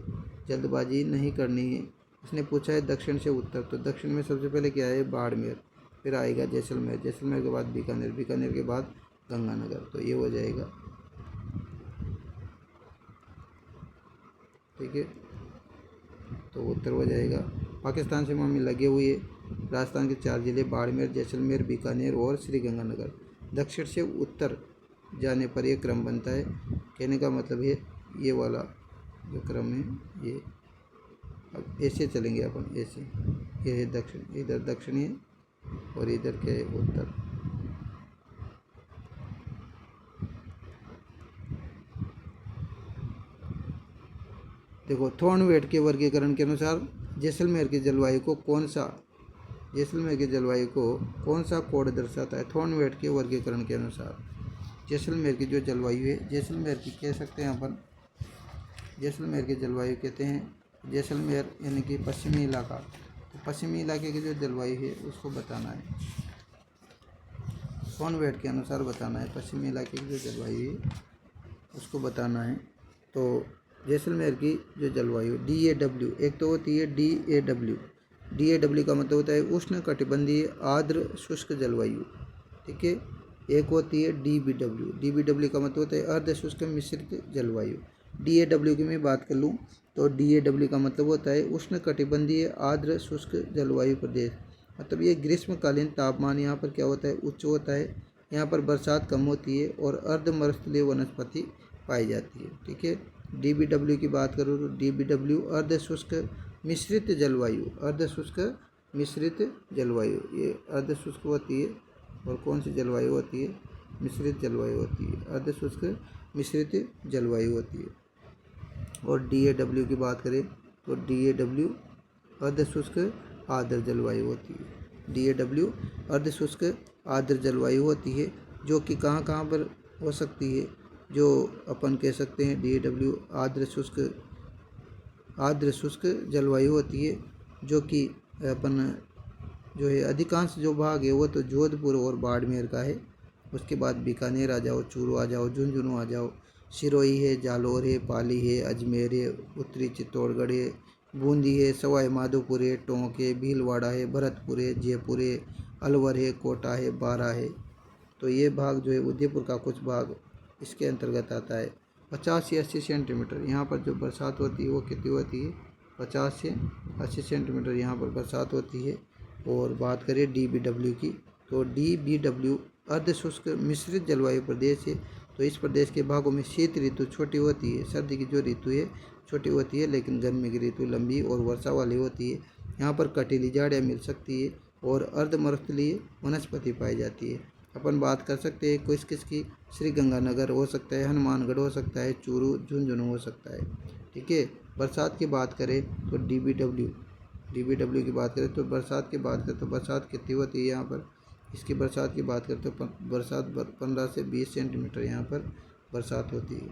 जल्दबाजी नहीं करनी है। उसने पूछा है दक्षिण से उत्तर, तो दक्षिण में सबसे पहले क्या है? बाड़मेर, फिर आएगा जैसलमेर, जैसलमेर के बाद बीकानेर, बीकानेर के बाद गंगानगर। तो ये हो जाएगा। ठीक है। तो उत्तर हो जाएगा। पाकिस्तान सीमा में लगे हुए राजस्थान के 4 जिले बाड़मेर, जैसलमेर, बीकानेर और श्रीगंगानगर। दक्षिण से उत्तर जाने पर यह क्रम बनता है। कहने का मतलब है ये वाला जो क्रम है ये, अब ऐसे चलेंगे अपन, ऐसे। ये है दक्षिण, इधर दक्षिण है और इधर क्या है? उत्तर। देखो थॉर्नवेट के वर्गीकरण के अनुसार जैसलमेर की जलवायु को कौन सा कोड दर्शाता है? थॉर्नवेट के वर्गीकरण के अनुसार जैसलमेर की जो जलवायु है, जैसलमेर की कह सकते हैं अपन, जैसलमेर की जलवायु कहते हैं जैसलमेर यानी कि पश्चिमी इलाका। तो पश्चिमी इलाके की जो जलवायु है उसको बताना है, थॉर्नवेट के अनुसार बताना है। पश्चिमी इलाके की जो जलवायु है उसको बताना है। तो जैसलमेर की जो जलवायु DAW, एक तो होती है DAW का मतलब होता है उष्ण कटिबंधीय आर्द्र शुष्क जलवायु। ठीक है। एक होती है DBW का मतलब होता है अर्ध शुष्क मिश्रित जलवायु। DAW की मैं बात कर लूँ तो DAW का मतलब होता है उष्ण कटिबंधीय आर्द्र शुष्क जलवायु प्रदेश। मतलब ये ग्रीष्मकालीन तापमान यहाँ पर क्या होता है? उच्च होता है। यहाँ पर बरसात कम होती है और अर्ध मरुस्थलीय वनस्पति पाई जाती है। ठीक है। DBW की बात करूँ तो DBW अर्ध शुष्क मिश्रित जलवायु, अर्ध शुष्क मिश्रित जलवायु, ये अर्ध शुष्क होती है। और कौन सी जलवायु होती है? मिश्रित जलवायु होती है, अर्ध शुष्क मिश्रित जलवायु होती है। और DAW की बात करें तो DAW अर्ध शुष्क आर्द्र जलवायु होती है। DAW अर्ध शुष्क आर्द्र जलवायु होती है, जो कि कहाँ पर हो सकती है? जो अपन कह सकते हैं DAW आर्द्र शुष्क जलवायु होती है, जो कि अपन जो है अधिकांश जो भाग है वो तो जोधपुर और बाड़मेर का है। उसके बाद बीकानेर आ जाओ, चूरू आ जाओ, झुंझुनू आ जाओ, सिरोही है, जालौर है, पाली है, अजमेर है, उत्तरी चित्तौड़गढ़ है, बूंदी है, सवाई माधोपुर है, टोंक है, भीलवाड़ा है, भरतपुर है, जयपुर है, अलवर है, कोटा है, बारा है। तो ये भाग जो है उदयपुर का कुछ भाग इसके अंतर्गत आता है। 50 से 80 सेंटीमीटर यहाँ पर जो बरसात होती है वो कितनी होती है? 50 से 80 सेंटीमीटर यहाँ पर बरसात होती है। और बात करें DBW की, तो DBW अर्ध शुष्क मिश्रित जलवायु प्रदेश है। तो इस प्रदेश के भागों में शीत ऋतु छोटी होती है, सर्दी की जो ऋतु है छोटी होती है, लेकिन गर्मी की ऋतु लंबी और वर्षा वाली होती है। यहाँ पर कटीली झाड़ियाँ मिल सकती है और अर्धमरुस्थलीय वनस्पति पाई जाती है। अपन बात कर सकते हैं किस किस की, श्री गंगानगर हो सकता है, हनुमानगढ़ हो सकता है, चूरू झुंझुनू हो सकता है। ठीक है। बरसात की बात करें तो DBW की बात करें तो बरसात की बात करें तो बरसात कितनी होती है यहाँ पर? इसकी बरसात की बात करें तो बरसात 15 से 20 सेंटीमीटर यहाँ पर बरसात होती है।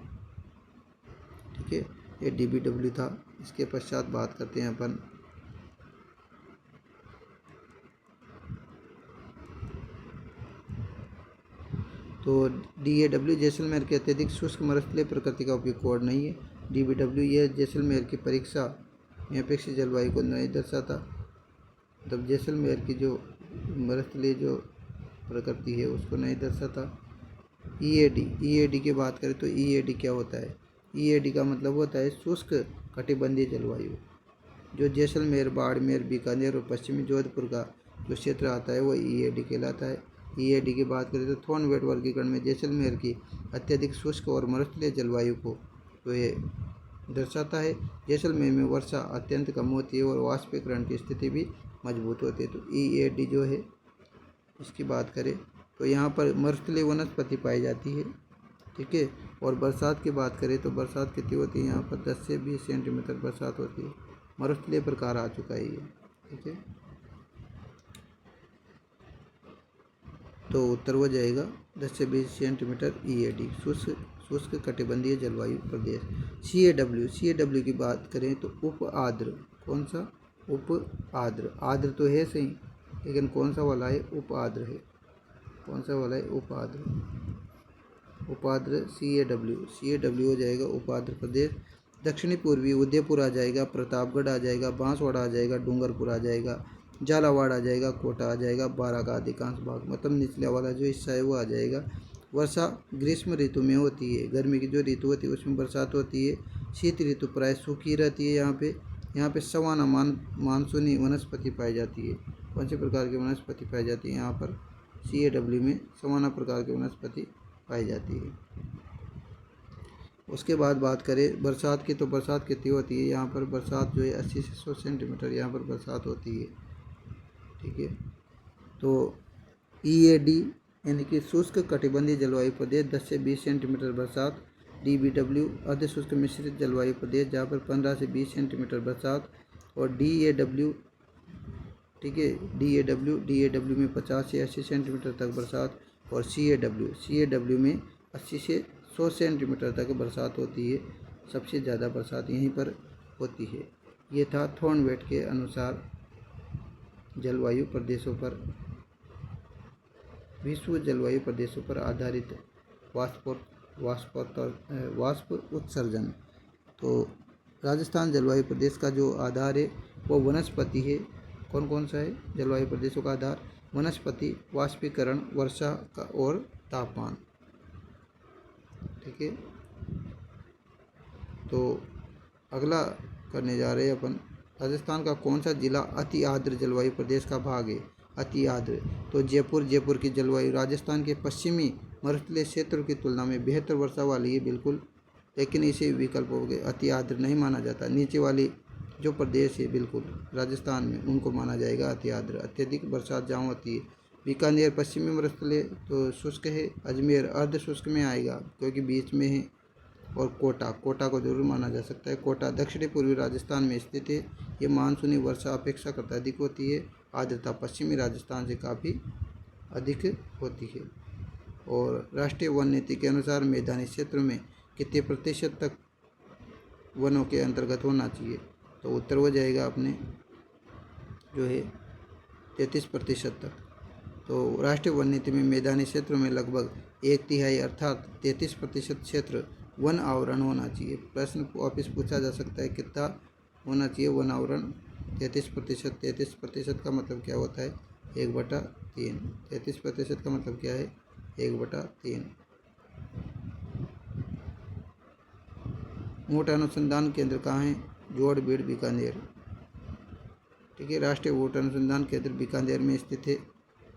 ठीक है, ये DBW था। इसके पश्चात बात करते हैं अपन तो DAW जैसलमेर के अत्यधिक शुष्क मरुस्थलीय प्रकृति का उपयोग कोड नहीं है। DBW यह जैसलमेर की परीक्षा में अपेक्षित जलवायु को नहीं दर्शाता। तब जैसलमेर की जो मरुस्थलीय जो प्रकृति है उसको नहीं दर्शाता। EAD की बात करें तो EAD क्या होता है? EAD का मतलब होता है शुष्क कटिबंधीय जलवायु। जो जैसलमेर, बाड़मेर, बीकानेर और पश्चिमी जोधपुर का जो क्षेत्र आता है वो EAD कहलाता है। EAD की बात करें तो थॉर्नवेट वर्गीकरण में जैसलमेर की अत्यधिक शुष्क और मरुस्थलीय जलवायु को तो ये दर्शाता है। जैसलमेर में वर्षा अत्यंत कम होती है और वाष्पीकरण की स्थिति भी मजबूत होती है। तो EAD जो है इसकी बात करें तो यहाँ पर मरुस्थलीय वनस्पति पाई जाती है। ठीक है। और बरसात की बात करें तो बरसात कितनी होती है? यहाँ पर 10 से 20 सेंटीमीटर बरसात होती है। मरुस्थलीय प्रकार आ चुका है ये। ठीक है, तो उत्तर हो जाएगा 10 से 20 सेंटीमीटर EAD शुष्क कटिबंधीय जलवायु प्रदेश। CAW की बात करें तो उप आर्द्र। कौन सा? उप आर्द्र। आर्द्र तो है सही, लेकिन कौन सा वाला है? उप आर्द्र है। कौन सा वाला है? उप आर्द्र। उप आर्द्र CAW हो जाएगा उप आर्द्र प्रदेश। दक्षिणी पूर्वी उदयपुर आ जाएगा, प्रतापगढ़ आ जाएगा, बांसवाड़ा आ जाएगा, डूंगरपुर आ जाएगा, झालावाड़ आ जाएगा, कोटा आ जाएगा, बारा का अधिकांश भाग मतलब निचले वाला जो हिस्सा है वो आ जाएगा। वर्षा ग्रीष्म ऋतु में होती है। गर्मी की जो ऋतु होती है उसमें बरसात होती है। शीत ऋतु प्राय सूखी रहती है। यहाँ पे सवाना मानसूनी वनस्पति पाई जाती है। कौन से प्रकार की वनस्पति पाई जाती है? यहाँ पर CAW में सवाना प्रकार की वनस्पति पाई जाती है। उसके बाद बात करें बरसात की, तो बरसात कितनी होती है? यहाँ पर बरसात जो है 80 से 100 सेंटीमीटर यहाँ पर बरसात होती है। ठीक है, तो EAD यानी कि शुष्क कटिबंधीय जलवायु प्रदेश 10 से 20 सेंटीमीटर बरसात। DBW अर्ध शुष्क मिश्रित जलवायु प्रदेश जहाँ पर 15 से 20 सेंटीमीटर बरसात। और DAW, ठीक है, DAW में 50 से 80 सेंटीमीटर तक बरसात। और CAW में 80 से 100 सेंटीमीटर तक बरसात होती है। सबसे ज़्यादा बरसात यहीं पर होती है। ये था थॉर्नवेट के अनुसार जलवायु प्रदेशों पर, विश्व जलवायु प्रदेशों पर आधारित वाष्प उत्सर्जन। तो राजस्थान जलवायु प्रदेश का जो आधार है वो वनस्पति है। कौन कौन सा है जलवायु प्रदेशों का आधार? वनस्पति, वाष्पीकरण, वर्षा का और तापमान। ठीक है, तो अगला करने जा रहे हैं अपन, राजस्थान का कौन सा जिला अति आर्द्र जलवायु प्रदेश का भाग है? अति आर्द्र, तो जयपुर की जलवायु राजस्थान के पश्चिमी मरुस्थलीय क्षेत्रों की तुलना में बेहतर वर्षा वाली है, बिल्कुल, लेकिन इसे विकल्प हो गए, अति आर्द्र नहीं माना जाता। नीचे वाली जो प्रदेश है बिल्कुल राजस्थान में उनको माना जाएगा अति आर्द्र। अत्यधिक बरसात जहाँ होती है, बीकानेर पश्चिमी मरुस्थलीय तो शुष्क है, अजमेर अर्ध शुष्क में आएगा क्योंकि बीच में है, और कोटा को जरूर माना जा सकता है। कोटा दक्षिणी पूर्वी राजस्थान में स्थित है। ये मानसूनी वर्षा अपेक्षाकृत अधिक होती है। आर्द्रता पश्चिमी राजस्थान से काफ़ी अधिक होती है। और राष्ट्रीय वन नीति के अनुसार मैदानी क्षेत्र में कितने प्रतिशत तक वनों के अंतर्गत होना चाहिए? तो उत्तर हो जाएगा अपने जो है 33% तक। तो राष्ट्रीय वन नीति में मैदानी क्षेत्रों में लगभग 1/3 अर्थात 33% क्षेत्र वन आवरण होना चाहिए। प्रश्न वापस पूछा जा सकता है कितना होना चाहिए वन आवरण? 33%। 33% का मतलब क्या होता है? 1/3। 33% का मतलब क्या है? 1/3। ऊँट अनुसंधान केंद्र कहाँ है? जोड़बीड़, बीकानेर। ठीक है, राष्ट्रीय ऊँट अनुसंधान केंद्र बीकानेर में स्थित है।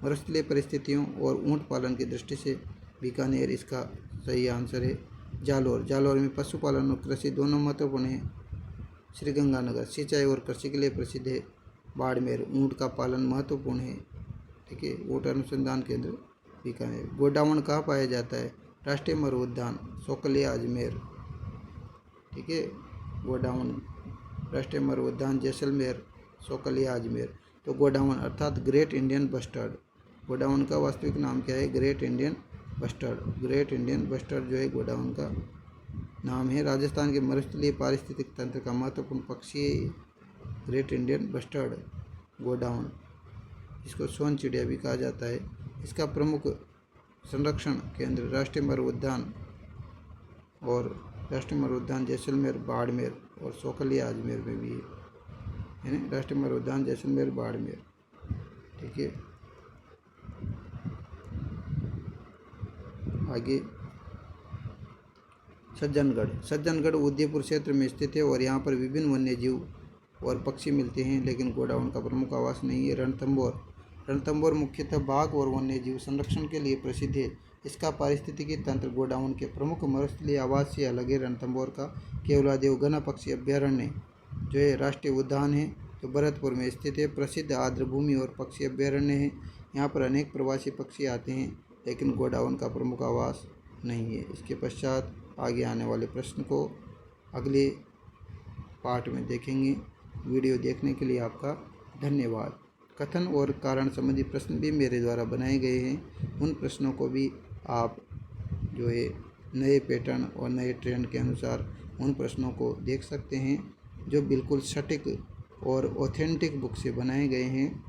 मरुस्थलीय परिस्थितियों और ऊँट पालन की दृष्टि से बीकानेर इसका सही आंसर है। जालौर, जालौर में पशुपालन और कृषि दोनों महत्वपूर्ण है। श्रीगंगानगर सिंचाई और कृषि के लिए प्रसिद्ध है। बाड़मेर, ऊँट का पालन महत्वपूर्ण है। ठीक है, ऊँट अनुसंधान केंद्र बीकानेर। गोडावण कहाँ पाया जाता है? राष्ट्रीय मरु उद्यान सोकलिया, अजमेर। ठीक है, गोडावण राष्ट्रीय मरु उद्यान जैसलमेर, सोकलिया, अजमेर। तो गोडावण अर्थात ग्रेट इंडियन बस्टर्ड, गोडावण का वास्तविक नाम क्या है? Great Indian bustard. Great Indian bustard जो है गोडावण का नाम है। राजस्थान के मरुस्थलीय पारिस्थितिक तंत्र का महत्वपूर्ण पक्षी है ग्रेट इंडियन बस्टर्ड, गोडावण। इसको सोन चिड़िया भी कहा जाता है। इसका प्रमुख संरक्षण केंद्र राष्ट्रीय मरु उद्यान और राष्ट्रीय मरु उद्यान जैसलमेर, बाड़मेर और सोकलिया, अजमेर में भी है ना। राष्ट्रीय मरु उद्यान जैसलमेर, बाड़मेर। ठीक है, आगे सज्जनगढ़। सज्जनगढ़ उदयपुर क्षेत्र में स्थित है और यहाँ पर विभिन्न वन्य जीव और पक्षी मिलते हैं, लेकिन गोडावण का प्रमुख आवास नहीं है। रणथंभौर, रणथंभौर मुख्यतः बाघ और वन्य जीव संरक्षण के लिए प्रसिद्ध है। इसका पारिस्थितिकी तंत्र गोडावण के प्रमुख मरुस्थलीय आवास से अलग है। रणथंभौर का केवलादेव घना पक्षी अभ्यारण्य जो है राष्ट्रीय उद्यान है, जो भरतपुर में स्थित है। प्रसिद्ध आर्द्रभूमि और पक्षी अभ्यारण्य है। यहाँ पर अनेक प्रवासी पक्षी आते हैं, लेकिन गोडावण का प्रमुख आवास नहीं है। इसके पश्चात आगे आने वाले प्रश्न को अगले पार्ट में देखेंगे। वीडियो देखने के लिए आपका धन्यवाद। कथन और कारण संबंधी प्रश्न भी मेरे द्वारा बनाए गए हैं। उन प्रश्नों को भी आप जो है नए पैटर्न और नए ट्रेंड के अनुसार उन प्रश्नों को देख सकते हैं, जो बिल्कुल सटीक और ऑथेंटिक बुक से बनाए गए हैं,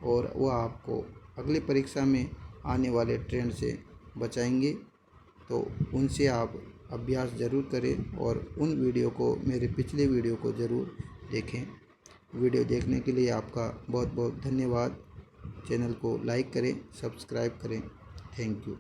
और वह आपको अगली परीक्षा में आने वाले ट्रेंड से बचाएंगे। तो उनसे आप अभ्यास ज़रूर करें और उन वीडियो को, मेरे पिछले वीडियो को ज़रूर देखें। वीडियो देखने के लिए आपका बहुत बहुत धन्यवाद। चैनल को लाइक करें, सब्सक्राइब करें। Thank you.